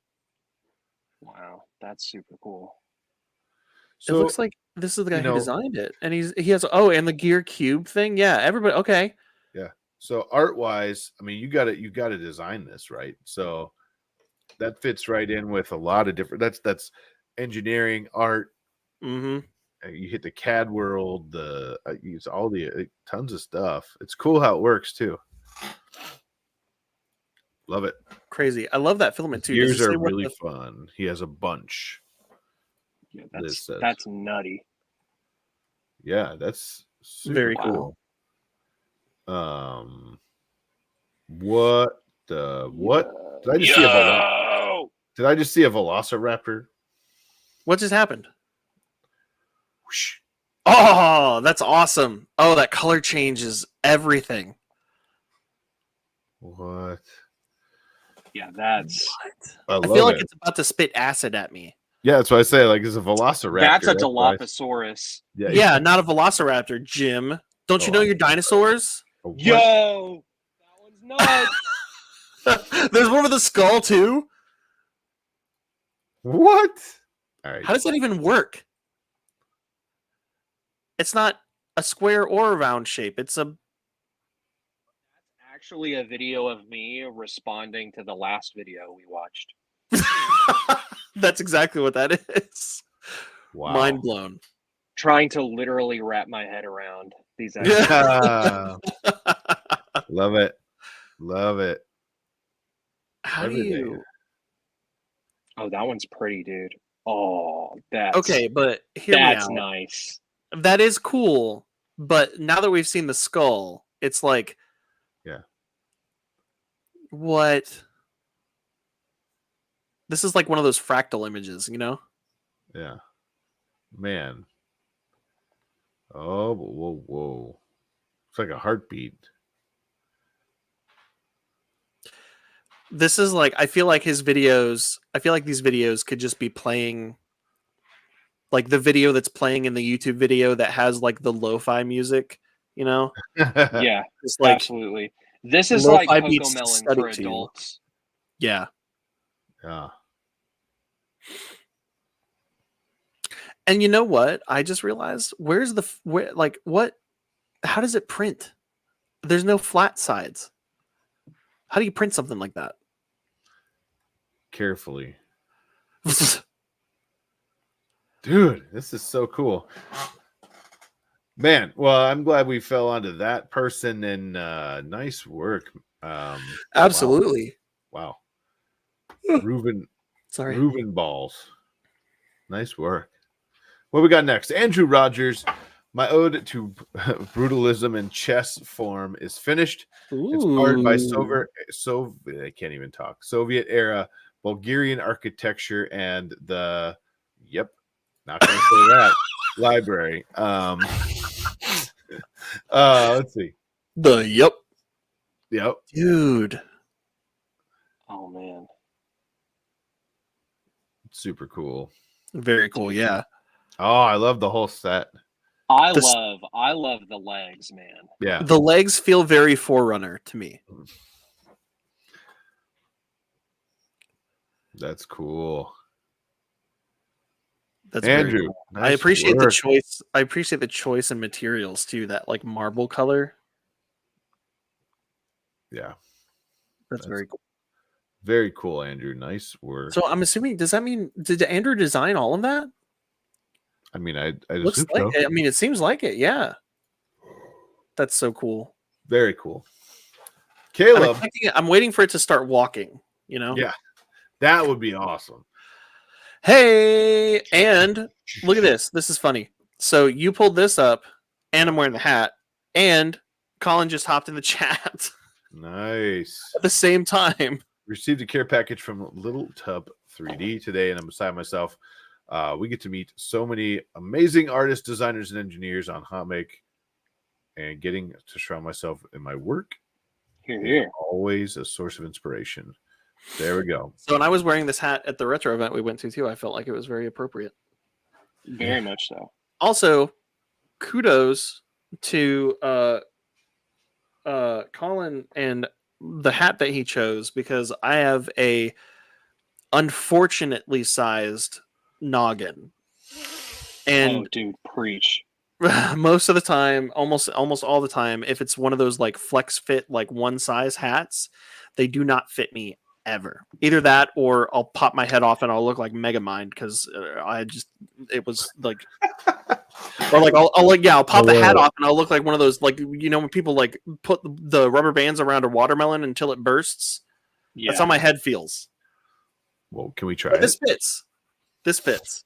Wow, that's super cool. So It looks like this is the guy you who know- designed it, and he has and the gear cube thing. Yeah, everybody. Okay. So art wise, I mean, you got to design this, right? So that fits right in with a lot of different. That's engineering, art. Mm-hmm. You hit the CAD world. Use all the tons of stuff. It's cool how it works too. Love it. Crazy. I love that filament too. Does Gears it say are what really the- fun. He has a bunch. Yeah, Liz says. that's nutty. Yeah, that's super Very cool. What the what? Did I just see a Yo! Did I just see a Velociraptor? What just happened? Whoosh. Oh, that's awesome. Oh, that color changes everything. What? Yeah, that's I I love feel like it. it's about to spit acid at me. Yeah, that's what I say. Like it's a Velociraptor. that's a why- Dilophosaurus. Yeah, not a velociraptor, Jim. Don't you know your dinosaurs? What? Yo! That one's nuts. There's one with a skull too. What? All right. How does that even work? It's not a square or a round shape. It's a Actually, a video of me responding to the last video we watched. That's exactly what that is. Wow. Mind blown. Trying to literally wrap my head around these. Yeah. Love it. Love it. How do Everything. you? Oh, that one's pretty, dude. Oh, that's Okay, but hear me That's out. nice. That is cool, but now that we've seen the skull, it's like, Yeah. What? This is like one of those fractal images, you know? Yeah. Man. Oh, whoa, whoa. It's like a heartbeat. This is like, I feel like these videos could just be playing like the video that's playing in the YouTube video that has like the lo-fi music, you know? Yeah, It's like, absolutely. This is like lo-fi beats to Cocomelon study for to. adults. yeah. Yeah. And you know what? I just realized how does it print? There's no flat sides. How do you print something like that? Carefully. Dude, this is so cool. Man, well, I'm glad we fell onto that person and nice work. Absolutely. Wow. Reuven Sorry. Reuven balls. Nice work. What we got next? Andrew Rogers. My ode to brutalism in chess form is finished. Inspired by I can't even talk. Soviet era Bulgarian architecture and the not gonna say that library. Let's see. Yep. Dude. Oh man. Super cool. Very cool, yeah. Oh, I love the whole set. I love the legs, man. Yeah. The legs feel very Forerunner to me. That's cool. That's very Andrew. cool. Nice I appreciate work. the choice. I appreciate the choice in materials too, that like marble color. Yeah. That's very cool. Very cool, Andrew. Nice work. So I'm assuming, does that mean, did Andrew design all of that? I mean, I Looks assume like so. it. I mean, it seems like it. Yeah. That's so cool. Very cool. Caleb. I'm waiting for it to start walking, you know? Yeah. That would be awesome. Hey, and look at this. This is funny. So you pulled this up, and I'm wearing the hat, and Colin just hopped in the chat Nice. at the same time. Received a care package from Little Tub 3D today, and I'm beside myself. We get to meet so many amazing artists, designers, and engineers on Hot Make, and getting to surround myself in my work is always a source of inspiration. There we go. So when I was wearing this hat at the retro event we went to too, I felt like it was very appropriate. Very much so. Also, kudos to Colin and the hat that he chose, because I have a unfortunately sized noggin, and dude, preach. most of the time, almost all the time, if it's one of those like flex fit, like one size hats, they do not fit me ever. Either that, or I'll pop my head off and I'll look like Megamind, because it was like, or like I'll pop the hat off and I'll look like one of those, like, you know, when people like put the rubber bands around a watermelon until it bursts. Yeah. That's how my head feels. Well, can we try but it? This fits.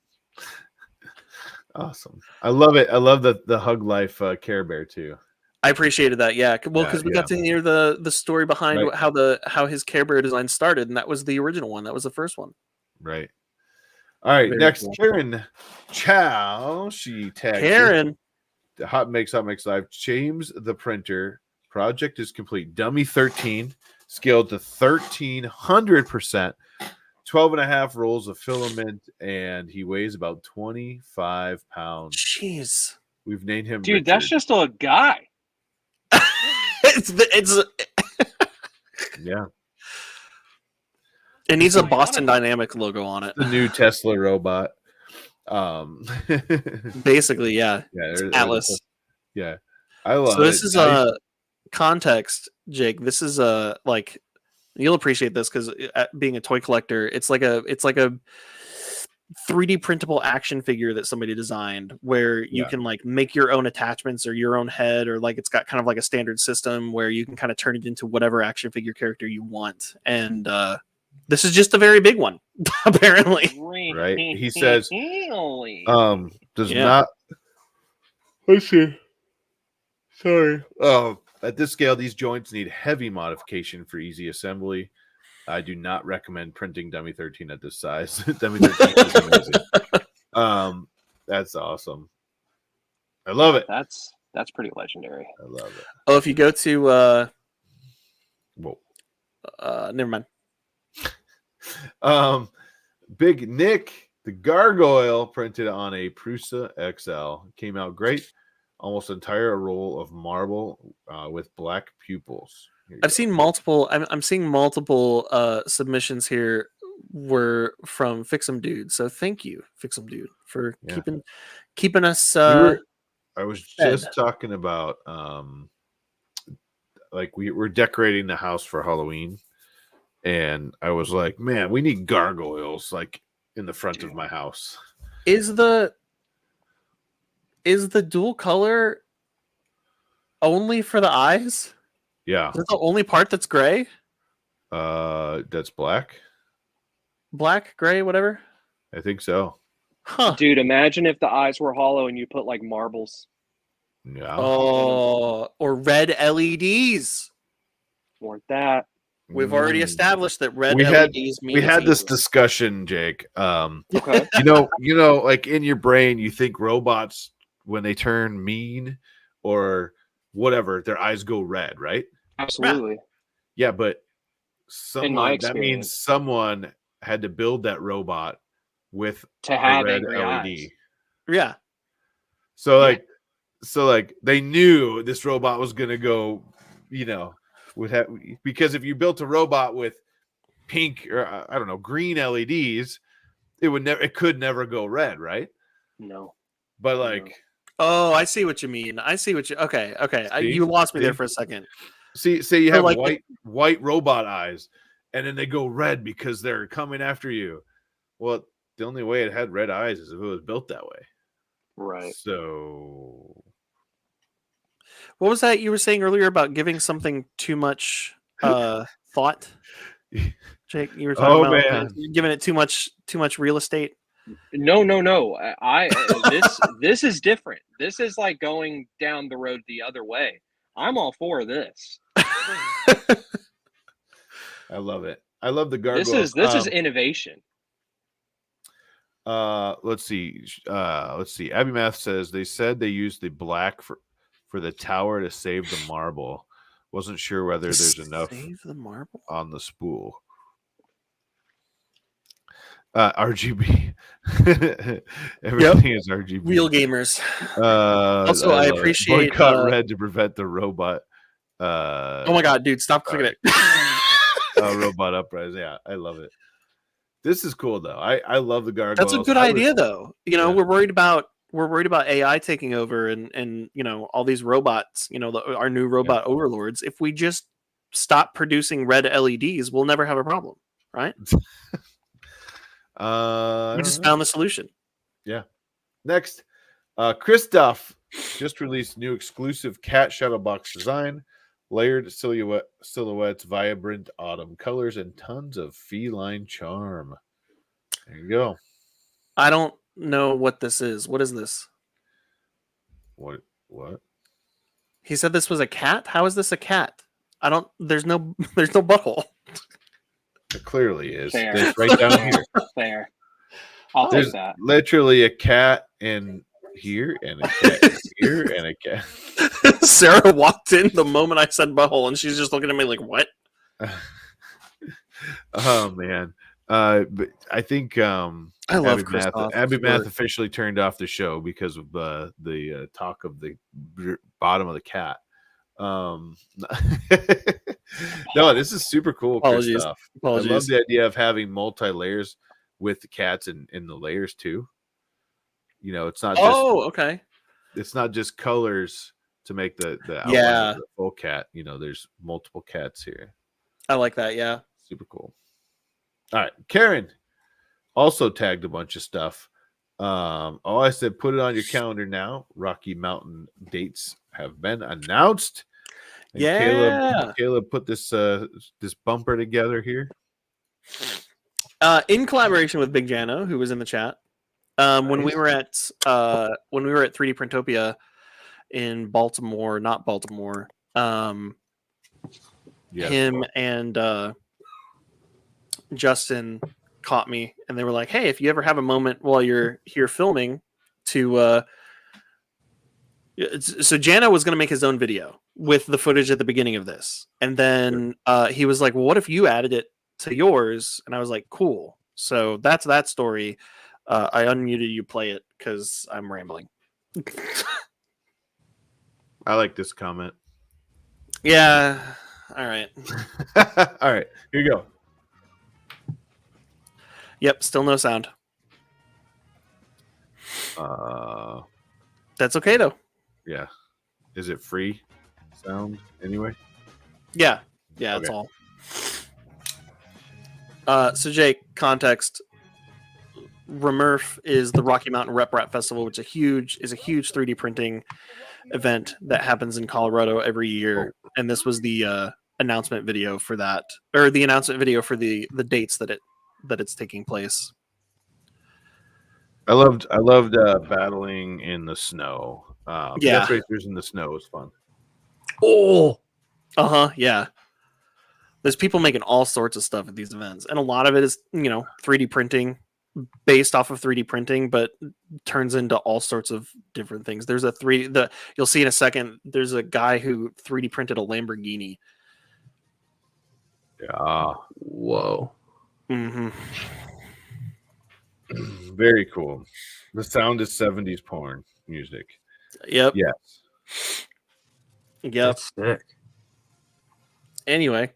Awesome. I love it. I love the Hug Life Care Bear too. I appreciated that. Yeah. Well, because we got to hear the story behind how his Care Bear design started, and that was the original one. That was the first one. Right. All right. Very next, cool. Karen Chow. She tagged Karen. The Hot Makes Live. James the printer project is complete. Dummy 13 scaled to 1300%. 12 and a half rolls of filament, and he weighs about 25 pounds. Jeez. We've named him Dude, Richard. that's just a guy. it's yeah. It needs a Boston Dynamics logo on it. The new Tesla robot. Basically, yeah. Atlas. Yeah. I love it. So this is context, Jake. This is like, you'll appreciate this, because being a toy collector, it's like a 3D printable action figure that somebody designed, where you can like make your own attachments or your own head, or like it's got kind of like a standard system where you can kind of turn it into whatever action figure character you want. And this is just a very big one, apparently. Right. He says, does not. Let's see. Sorry. At this scale, these joints need heavy modification for easy assembly. I do not recommend printing Dummy 13 at this size. Dummy 13 is amazing. That's awesome. I love it. That's pretty legendary. I love it. Oh, if you go to never mind. Big Nick, the gargoyle, printed on a Prusa XL, came out great. Almost entire roll of marble with black pupils. I've seen multiple. I'm seeing multiple submissions here were from Fix'em Dude. So thank you, Fix'em Dude, for keeping us. I was just talking about like we're decorating the house for Halloween, and I was like, man, we need gargoyles like in the front of my house. Is the dual color only for the eyes? Yeah. Is that the only part that's gray? That's black. Black, gray, whatever. I think so. Huh. Dude, imagine if the eyes were hollow and you put like marbles. Yeah. Oh, or red LEDs. Want that? We've already Mm. established that red We had- LEDs mean We it's had this evil. discussion, Jake. Okay. You know, like in your brain, you think robots when they turn mean or whatever, their eyes go red, right? Absolutely. Yeah, but In my that means experience, someone had to build that robot with to a have red angry LED. eyes. Yeah. So Yeah. like they knew this robot was gonna go, you know, would have, because if you built a robot with pink or I don't know, green LEDs, it could never go red, right? No. But No. like Oh, I see what you mean. Okay. See? You lost me there See? for a second. say you So, have like, white robot eyes and then they go red because they're coming after you. Well, the only way it had red eyes is if it was built that way. Right. So What was that you were saying earlier about giving something too much thought? Jake, you were talking Oh, about man. giving it too much real estate. No. This is different. This is like going down the road the other way. I'm all for this. I love it. I love the gargoyles. This is innovation. Let's see. Abby Math says they said they used the black for the tower to save the marble. Wasn't sure whether there's enough Save the marble on the spool. RGB. Everything is RGB. real gamers. Also, I appreciate boycott red to prevent the robot. Oh my god, dude, stop clicking it. Robot uprising. Yeah, I love it. This is cool though. I love the gargoyles. That's a good idea though. You know, Yeah. we're worried about AI taking over and you know all these robots, you know, our new robot overlords. If we just stop producing red LEDs, we'll never have a problem, right? We just found the solution. Yeah. Next, Christoph just released new exclusive cat shuttle box design, layered silhouettes, vibrant autumn colors, and tons of feline charm. There you go. I don't know what this is. What is this? What? He said this was a cat. How is this a cat? I don't. There's no butthole. It clearly is. Fair. It's right down here. Fair. I'll There's take that. literally a cat in here and a cat here and a cat. Sarah walked in the moment I said butthole, and she's just looking at me like, "What?" Oh man. But I think I love Abby Christoph. Math officially turned off the show because of the talk of the bottom of the cat. No, this is super cool. Apologies. Christoph. I love the idea of having multi layers with the cats in the layers too. You know, it's not just okay. It's not just colors to make the outline Yeah. of the full cat. You know, there's multiple cats here. I like that. Yeah. Super cool. All right, Karen also tagged a bunch of stuff. I said put it on your calendar now. Rocky Mountain dates have been announced. And Yeah. Caleb put this this bumper together here. In collaboration with Big Jano, who was in the chat. When we were at 3D Printopia in Baltimore, not Baltimore, him and Justin caught me, and they were like, "Hey, if you ever have a moment while you're here filming, so Jano was going to make his own video with the footage at the beginning of this, and then he was like, "Well, what if you added it to yours?" And I was like, "Cool." So that's that story. I unmuted you, play it because I'm rambling. I like this comment. Yeah. All right. All right, here you go. Yep. Still no sound. That's okay though. Yeah. Is it free sound anyway? Yeah. Yeah. That's Okay. all. So Jake, context. Remurf is the Rocky Mountain Rep Rap Festival, which is a huge 3D printing event that happens in Colorado every year. And this was the announcement video for that, or the announcement video for the dates that it's taking place. I loved battling in the snow. Yeah. Death Racers in the snow was fun. Oh, Yeah. There's people making all sorts of stuff at these events, and a lot of it is 3D printing, based off of 3D printing, but turns into all sorts of different things. There's you'll see in a second. There's a guy who 3D printed a Lamborghini. Yeah. whoa. Mm-hmm. Very cool. The sound is 70s porn music. Yep. Yes. Yep. That's sick. Anyway.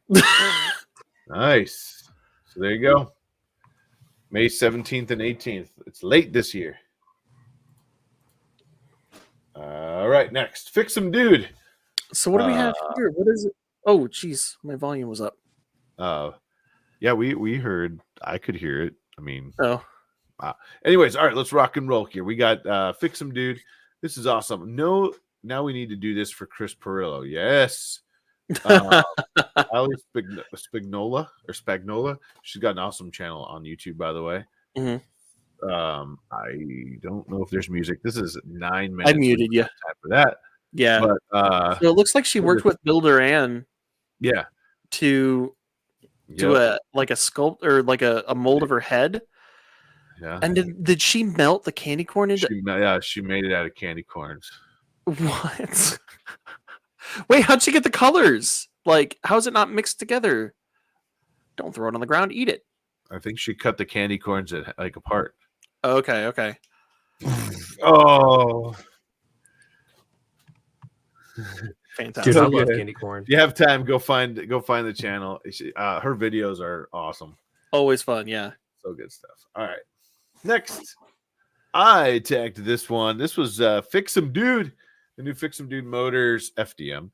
Nice. So there you go. May 17th and 18th. It's late this year. All right, next. Fix 'em Dude. So what do we have here? What is it? Oh, geez. My volume was up. Yeah, we heard. I could hear it. I mean, Oh. anyways, all right, let's rock and roll here. We got Fix 'em Dude. This is awesome. No, now we need to do this for Chris Perillo. Yes. Ali Spagnola. She's got an awesome channel on YouTube, by the way. Mhm. I don't know if there's music. This is 9 minutes. I muted you. Time for that. Yeah. But So it looks like she worked with Builder Ann yeah. to do a sculpt or like a mold of her head. Yeah. And did she melt the candy corn into? She made it out of candy corns. What? Wait, how'd she get the colors? Like, how is it not mixed together? Don't throw it on the ground. Eat it. I think she cut the candy corns apart. Okay. Oh, Fantastic. Dude, I So love good. candy corn. if you have time, go find the channel. Her videos are awesome. Always fun. Yeah. So good stuff. All right. Next, I tagged this one. This was Fix 'em Dude, the new Fix 'em Dude Motors FDM.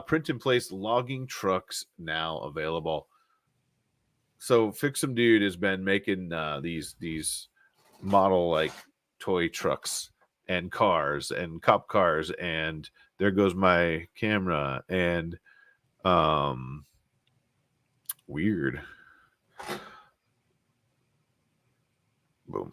Print in place logging trucks now available. So Fix 'em Dude has been making these model like toy trucks and cars and cop cars, and there goes my camera, and weird. Boom.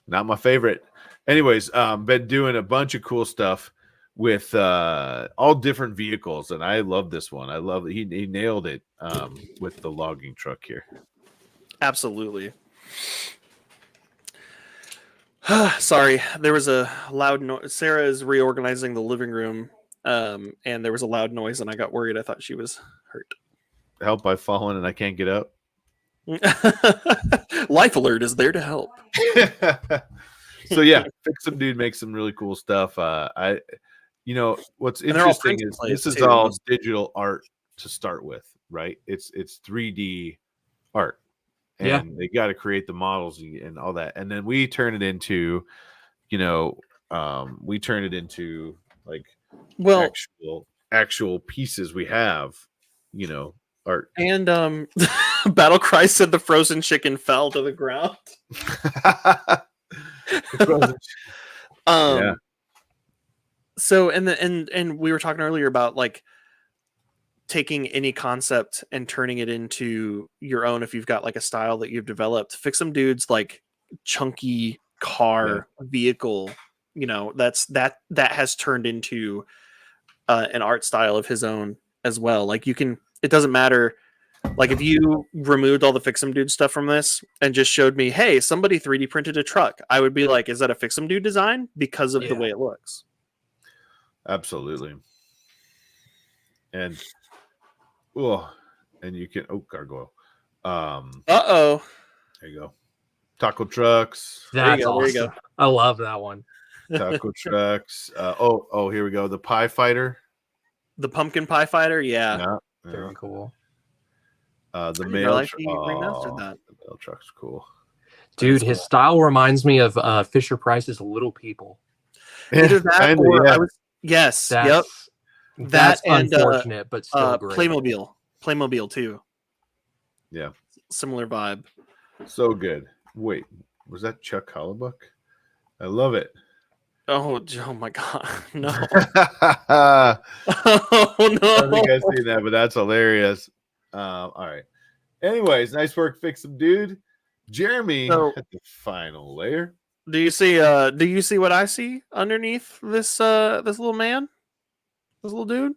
Not my favorite. Anyways, been doing a bunch of cool stuff with all different vehicles, and I love this one. I love it. He nailed it with the logging truck here. Absolutely. Sorry, there was a loud noise. Sarah is reorganizing the living room, and there was a loud noise, and I got worried. I thought she was hurt. Help! I've fallen and I can't get up. Life Alert is there to help. So yeah, Fix 'em Dude makes some really cool stuff. What's And they're all interesting print is plates, this is too. all digital art to start with, right? It's 3D art, and Yeah. they got to create the models and all that, and then we turn it into, like Well, actual pieces. We have, art. and Battle Cry said the frozen chicken fell to the ground. Yeah. So and we were talking earlier about like taking any concept and turning it into your own if you've got like a style that you've developed. Fix 'em Dude's like chunky car vehicle, that has turned into an art style of his own as well. Like it doesn't matter. Like if you removed all the Fix 'em Dude stuff from this and just showed me, hey, somebody 3D printed a truck, I would be like, is that a Fix 'em Dude design? Because of the way it looks. Absolutely. And you can gargoyle. Uh-oh. There you go. Taco trucks. That's There you go. awesome. I love that one. Taco trucks. Here we go. The pie fighter. The pumpkin pie fighter, yeah. Very cool. The I mail like truck. he remastered that. The mail truck's cool. Dude, his style reminds me of Fisher Price's Little People. Either that Kinda, or yeah. That's, yep. That's and, unfortunate, but still great. Playmobil too. Yeah. Similar vibe. So good. Wait, was that Chuck Hollenbuck? I love it. Oh my god. No. I Oh no. think I've seen that, but that's hilarious. All right. Anyways, nice work, Fix 'em Dude. Jeremy So- at the final layer. Do you see what I see underneath this this little man? This little dude?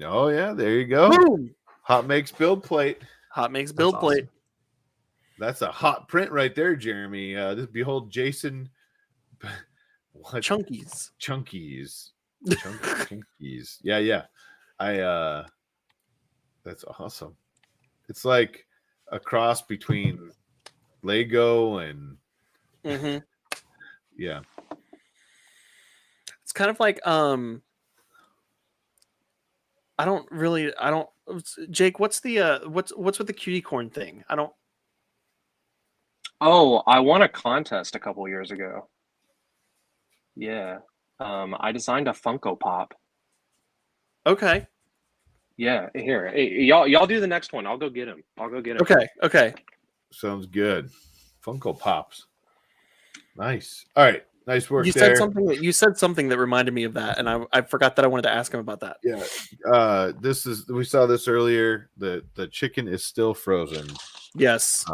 Oh yeah, there you go. Boom! Hot makes build plate. Hot makes That's build awesome. plate. That's a hot print right there, Jeremy. This behold Jason. What Chunkies. chunkies? Chunkies. Yeah. That's awesome. It's like a cross between Lego and Mm-hmm. yeah. It's kind of like Jake, what's the what's with the cutie corn thing? I don't Oh, I won a contest a couple years ago. Yeah. I designed a Funko Pop. Okay. Yeah, here. Hey, y'all do the next one. I'll go get him. Okay. Sounds good. Funko Pops. Nice. All right. Nice work You there. said something that reminded me of that, and I forgot that I wanted to ask him about that. Yeah. We saw this earlier. The chicken is still frozen. Yes.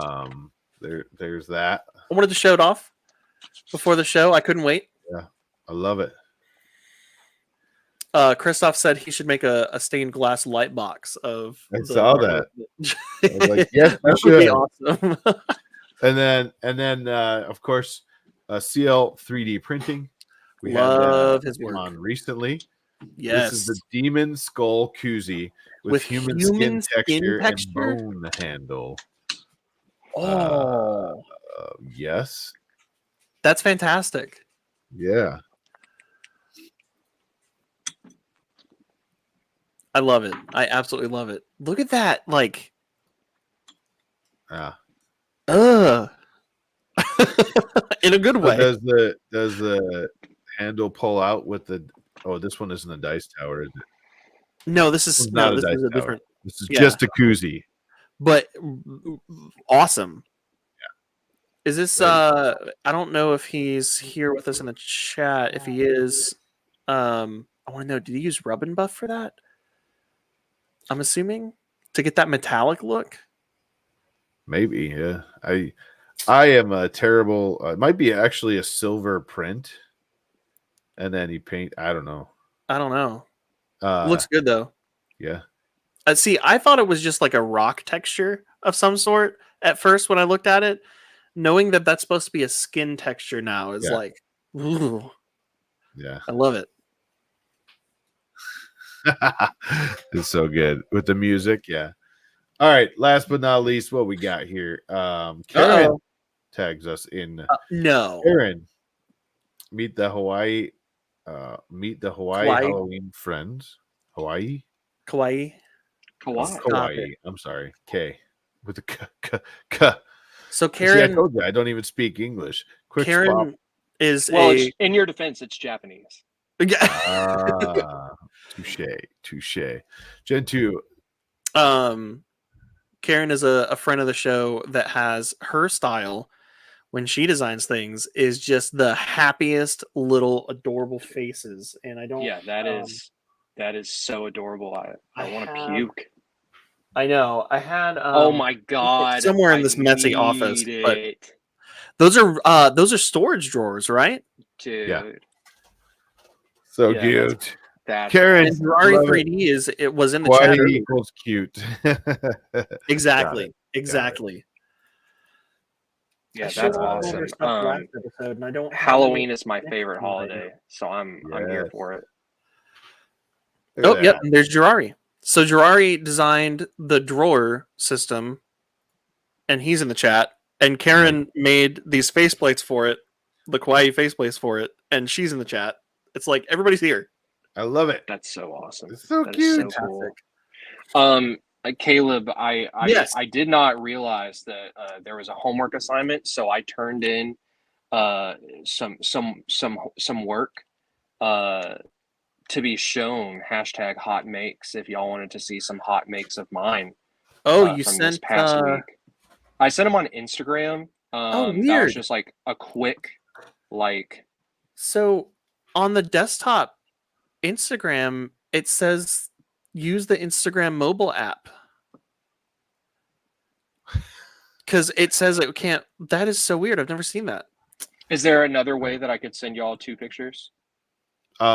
There's that. I wanted to show it off before the show. I couldn't wait. I love it. Christoph said he should make a stained glass light box of. I saw that. I was like, yes, that would be awesome. and then of course, CL 3D printing. We Love had his work on recently. Yes. This is the Demon Skull Koozie with human skin texture and bone handle. Oh, yes. that's fantastic. Yeah. I love it. I absolutely love it. Look at that. Like, in a good way. Does the handle pull out with the? Oh, this one isn't a dice tower, is it? No, this is not a this dice is a tower. different. This is just a koozie. But awesome. Yeah. Is this? I don't know if he's here with us in the chat. If he is, I want to know. Did he use Rub and Buff for that? I'm assuming to get that metallic look. Maybe, yeah. I am a terrible. It might be actually a silver print, and then he paint. I don't know. Looks good though. Yeah. See, I thought it was just like a rock texture of some sort at first when I looked at it. Knowing that that's supposed to be a skin texture now is like, ooh. Yeah. I love it. It's so good with the music. Yeah. All right. Last but not least, what we got here. Karen tags us in. No. Karen, meet the Hawaii Halloween friends. Hawaii. Kawaii. I'm sorry. K with the k. So Karen, Karen, I told you I don't even speak English. Quick Karen swap. is in your defense, it's Japanese. Touche. Gen 2. Karen is a friend of the show that has her style when she designs things is just the happiest little adorable faces, and I don't. Yeah, that is so adorable. I want to puke. I know. I had. Oh my god! Somewhere in this messy office, but those are storage drawers, right? Dude. Yeah. So cute. That Karen, Ferrari 3D it was in the chat. chat. Equals cute. Exactly. Yeah, that's awesome. And I don't Halloween is my favorite holiday, so I'm here for it. Oh, yep. And there's Jirari. So Jirari designed the drawer system, and he's in the chat. And Karen made these faceplates for it, the kawaii faceplates for it, and she's in the chat. It's like everybody's here. I love it. That's so awesome. It's so cute. So cool. Caleb, I did not realize that there was a homework assignment, so I turned in some work to be shown #hot makes if y'all wanted to see some hot makes of mine. Oh, you from sent this past week. I sent them on Instagram. Weird. That was just like a quick So on the desktop Instagram, it says use the Instagram mobile app. Because it says it can't. That is so weird. I've never seen that. Is there another way that I could send y'all 2 pictures? We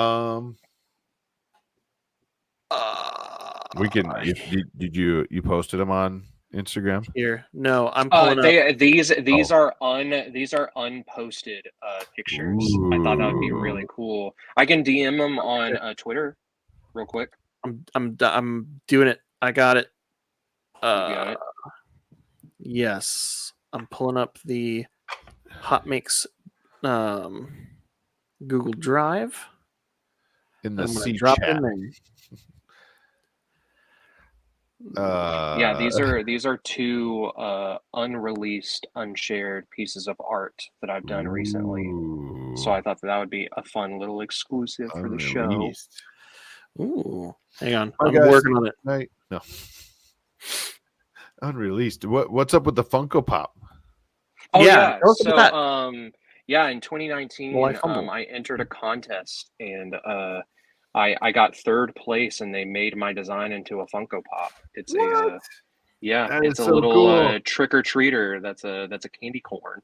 can. Did you posted them on Instagram? Here. No, I'm pulling up. These are unposted pictures. I thought that would be really cool. I can DM them on Twitter, real quick. I'm doing it. I got it. You got it? Yes, I'm pulling up the Hot Mix Google Drive. In the I'm gonna C drop it chat. in there. Yeah, these are 2 unreleased, unshared pieces of art that I've done recently. So I thought that would be a fun little exclusive for the show. Unreleased. Ooh, hang on, Hi, I'm guys. working on it. Right? No. Unreleased. What's up with the Funko Pop? Oh Yeah, yeah. tell us about So yeah, in 2019 Well, I fumbled. I entered a contest and I got 3rd place and they made my design into a Funko Pop. It's What? yeah, That it's is a so little cool. trick-or-treater that's a candy corn.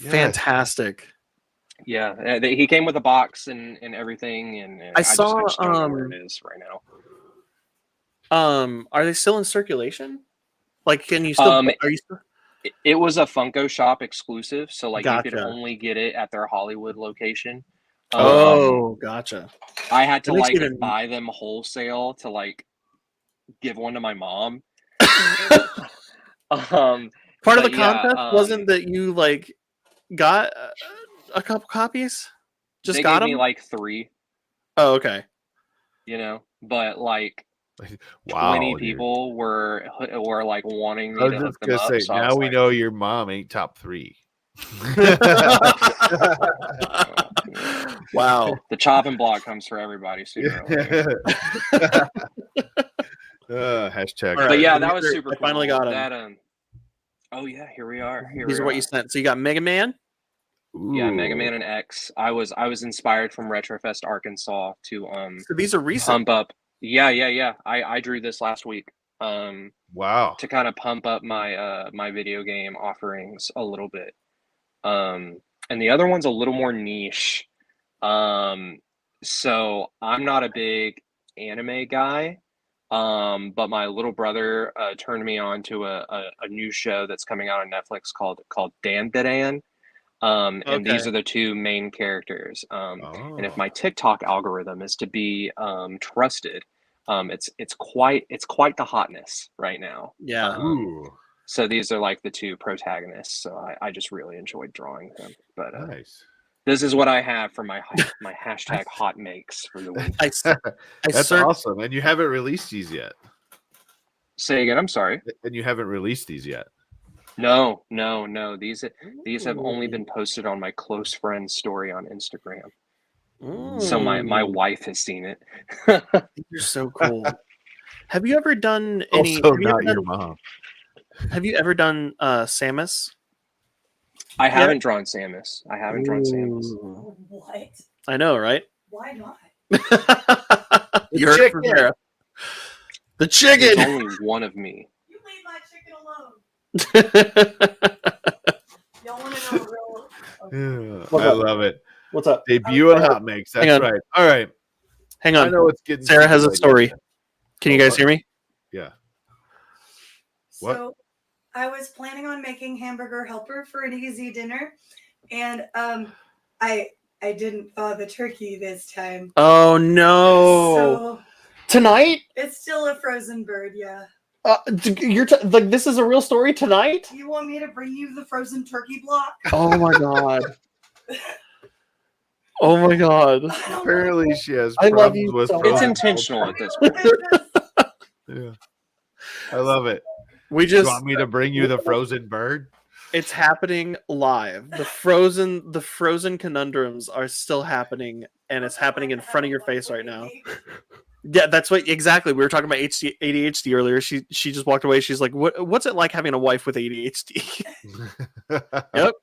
Yes. Fantastic. Yeah, he came with a box and everything, and I saw, just don't know where it is right now. Are they still in circulation? Like, can you still? Are you still? It was a Funko Shop exclusive, so like you could Gotcha. only get it at their Hollywood location. Oh, gotcha. I had to That makes like even- buy them wholesale to like give one to my mom. Part of but the yeah, contest wasn't that you like got a couple copies? Just they got gave me them? like 3, Oh, okay. you know, but like Wow, 20 dude. people were like wanting I me was to just hook them gonna up. say. So I Now was we like, know your mom ain't top 3. Wow. the chopping block comes for everybody sooner or later. Hashtag. All But yeah, right, that was these are- super I cool. finally got 'em. That oh yeah, here we are. These are what you sent. So you got Mega Man. Yeah, Mega Ooh. Man and X. I was inspired from Retrofest Arkansas to So these are recent. pump up. Yeah. I drew this last week. Wow. To kind of pump up my my video game offerings a little bit. And the other one's a little more niche. So I'm not a big anime guy. But my little brother turned me on to a new show that's coming out on Netflix called Dan Bidan. And these Okay. are the 2 main characters. And if Oh. my TikTok algorithm is to be trusted, it's quite the hotness right now. Yeah. Ooh. So these are like the 2 protagonists. So I just really enjoyed drawing them. But Nice. this is what I have for my hashtag hot makes for the week. I That's searched. awesome. And you haven't released these yet. Say again. I'm sorry. And you haven't released these yet. No. These have only been posted on my close friend's story on Instagram. So my wife has seen it. You're so cool. Have you ever done any? Also Have you ever not your done, mom. have you ever done Samus? I haven't drawn Samus. Ooh. What? I know, right? Why not? You heard it from chicken. Sarah. The There's chicken. only one of me. You leave my chicken alone. Y'all want to know real? Yeah, What's I up? love it. What's up? Debut and hot makes. That's Hang on. right. All right. Hang I on. know it's getting Sarah has a late. story. Can you guys what? hear me? Yeah. What? So I was planning on making hamburger helper for an easy dinner, and I didn't thaw the turkey this time. Oh no! So Tonight? it's still a frozen bird, yeah. You're like this is a real story tonight? You want me to bring you the frozen turkey block? Oh my god! Oh my god! Apparently, she has I love problems you with so It's much. intentional at this point. Yeah. I love it. We You just want me to bring you the frozen bird? it's happening live. The frozen conundrums are still happening, and it's happening in front of your face right now. Yeah, that's what exactly. We were talking about ADHD earlier. She just walked away. She's like, "What's it like having a wife with ADHD?" Yep.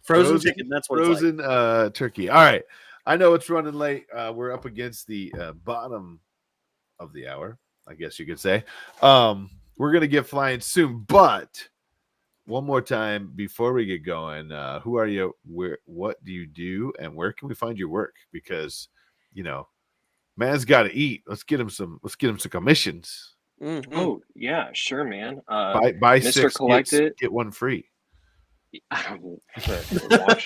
Frozen chicken. That's what it's like. Frozen turkey. All right. I know it's running late. We're up against the bottom of the hour, I guess you could say. We're gonna get flying soon, but one more time before we get going. Who are you? What do you do? And where can we find your work? Because, man's got to eat. Let's get him some commissions. Mhm. Oh yeah, sure, man. Buy Mr. 6, Collectit. get 1 free. Watch.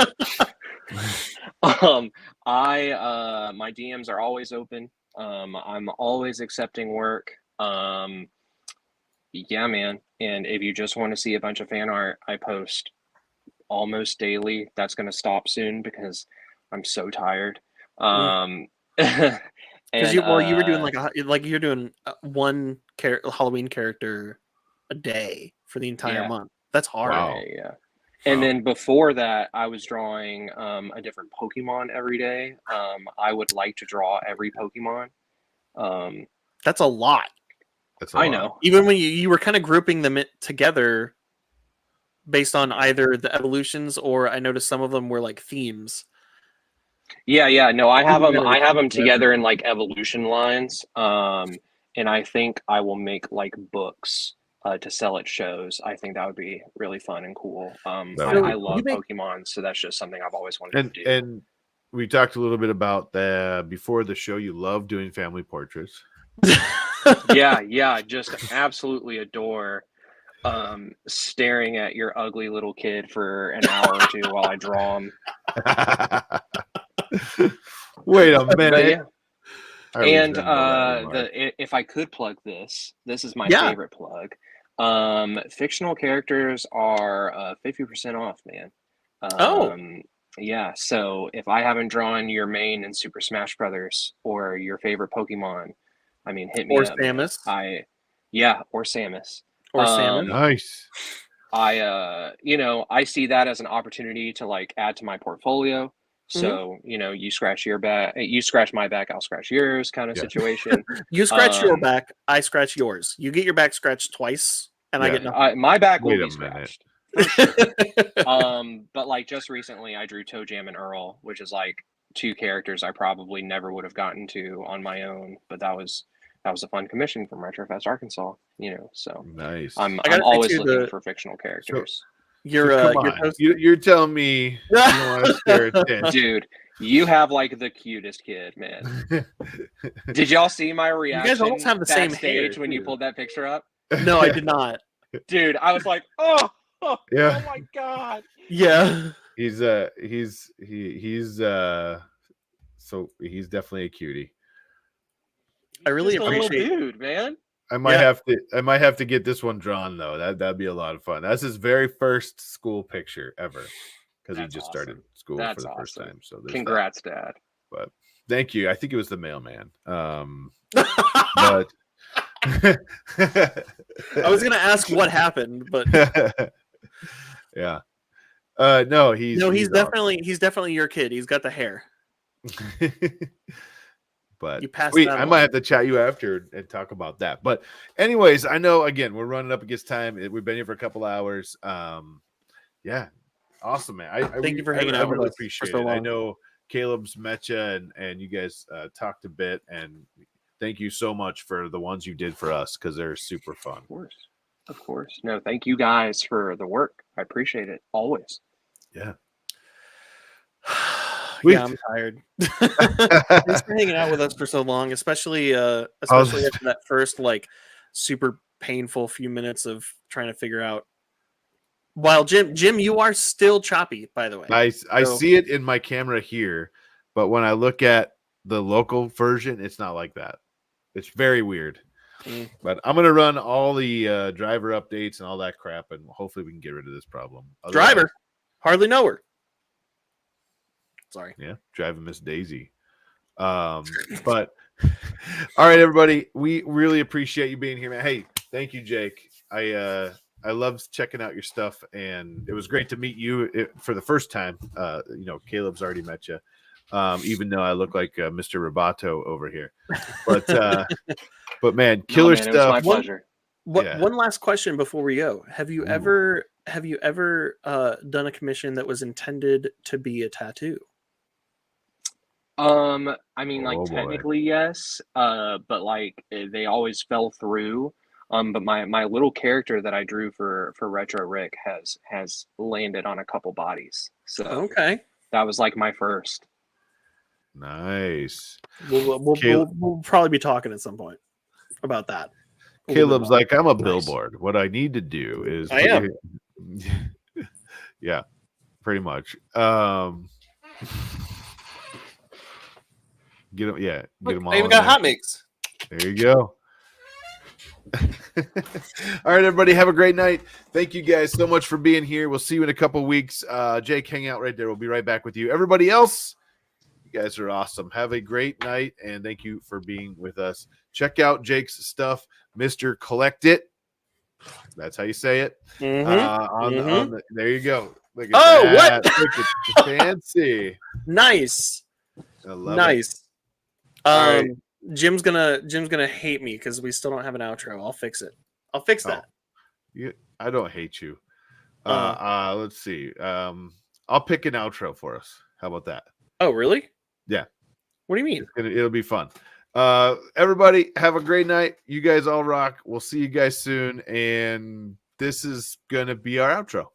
My DMs are always open. I'm always accepting work. Yeah, man. And if you just want to see a bunch of fan art, I post almost daily. That's going to stop soon because I'm so tired. Because And you were doing like you're doing one Halloween character a day for the entire Yeah. month. That's hard. Wow. yeah. And Wow. then before that, I was drawing a different Pokemon every day. I would like to draw every Pokemon. That's a lot. That's a I lot. know. Even when you were kind of grouping them together based on either the evolutions or I noticed some of them were like themes. Yeah. No, I have them. Together I have them together. together in like evolution lines. And I think I will make like books to sell at shows. I think that would be really fun and cool. That would be I love you make- Pokemon, so that's just something I've always wanted to do. And we talked a little bit about before the show. You love doing family portraits. yeah, just absolutely adore staring at your ugly little kid for an hour or two while I draw him. Wait a But minute. yeah. I always And didn't know that remark. if I could plug this is my Yeah. favorite plug. Fictional characters are 50% off, man. Oh. Yeah, so if I haven't drawn your main in Super Smash Brothers or your favorite Pokemon, I mean, hit me Or up, man. Samus. Or Samus. Or Samus. Nice. I see that as an opportunity to like add to my portfolio. So, you scratch your back, you scratch my back, I'll scratch yours kind of Yeah. situation. You scratch your back, I scratch yours. You get your back scratched twice, and I Yeah. get nothing. My back will Wait a be minute. scratched. For sure. But like just recently I drew Toe Jam and Earl, which is like 2 characters I probably never would have gotten to on my own, but that was a fun commission from Retrofest Arkansas, so Nice. I'm I gotta say, always too, looking for fictional characters. Your So come your on. post- You're telling me you don't want to stare at this. Dude, you have like the cutest kid, man. Did y'all see my reaction almost have the same backstage hair, when you too. pulled that picture up? No, I did not. Dude, I was like, oh Yeah. my god. Yeah. He's he's definitely a cutie. I really Just a little appreciate- dude, man. I might have to get this one drawn though. That'd be a lot of fun. That's his very first school picture ever because he That's just awesome. started school That's for the first awesome. time. So there's Congrats, Dad. But thank you. I think it was the mailman. But I was gonna ask what happened, but yeah. No, he's he's awesome. definitely your kid. He's got the hair. But You passed wait, that I on. might have to chat you after and talk about that. But anyways, I know again we're running up against time. We've been here for a couple hours. Yeah, awesome, man. Thank you for hanging out with really us for appreciate so it. I long. know Caleb's met you and you guys talked a bit, and thank you so much for the ones you did for us because they're super fun. Of course. No, thank you guys for the work. I appreciate it always. Yeah. Yeah, I'm tired. Thanks for hanging out with us for so long, especially after that first like super painful few minutes of trying to figure out. While Jim, you are still choppy, by the way. I see it in my camera here, but when I look at the local version, it's not like that. It's very weird. But I'm gonna run all the driver updates and all that crap, and hopefully we can get rid of this problem. Driver, hardly know her. Sorry. Yeah, driving Miss Daisy. But all right, everybody, we really appreciate you being here, man. Hey, thank you, Jake. I loved checking out your stuff, and it was great to meet you for the first time. Caleb's already met you, even though I look like Mr. Roboto over here. But man, killer It was stuff. my pleasure. One last question before we go. Have you ever done a commission that was intended to be a tattoo? I mean, like Oh, boy. technically yes, but like they always fell through. But my little character that I drew for Retro Rick has landed on a couple bodies. So Okay. that was like my first. Nice. We'll probably be talking at some point about that. A little bit Caleb's more. like, I'm a Nice. billboard. What I need to do is I am. yeah, pretty much. Get him, yeah, get him all. I even in got there. hot mix. There you go. All right, everybody, have a great night. Thank you guys so much for being here. We'll see you in a couple weeks. Jake, hang out right there. We'll be right back with you. Everybody else, you guys are awesome. Have a great night, and thank you for being with us. Check out Jake's stuff, mrcollectit. That's how you say it. There you go. Look at that. What? Look at fancy. Nice. I love Nice. right. Jim's gonna hate me because we still don't have an outro. I'll fix it. I'll fix that. I don't hate you. Let's see. I'll pick an outro for us. How about that? Oh, really? Yeah. What do you mean? It'll be fun. Everybody, have a great night. You guys all rock. We'll see you guys soon. And this is gonna be our outro.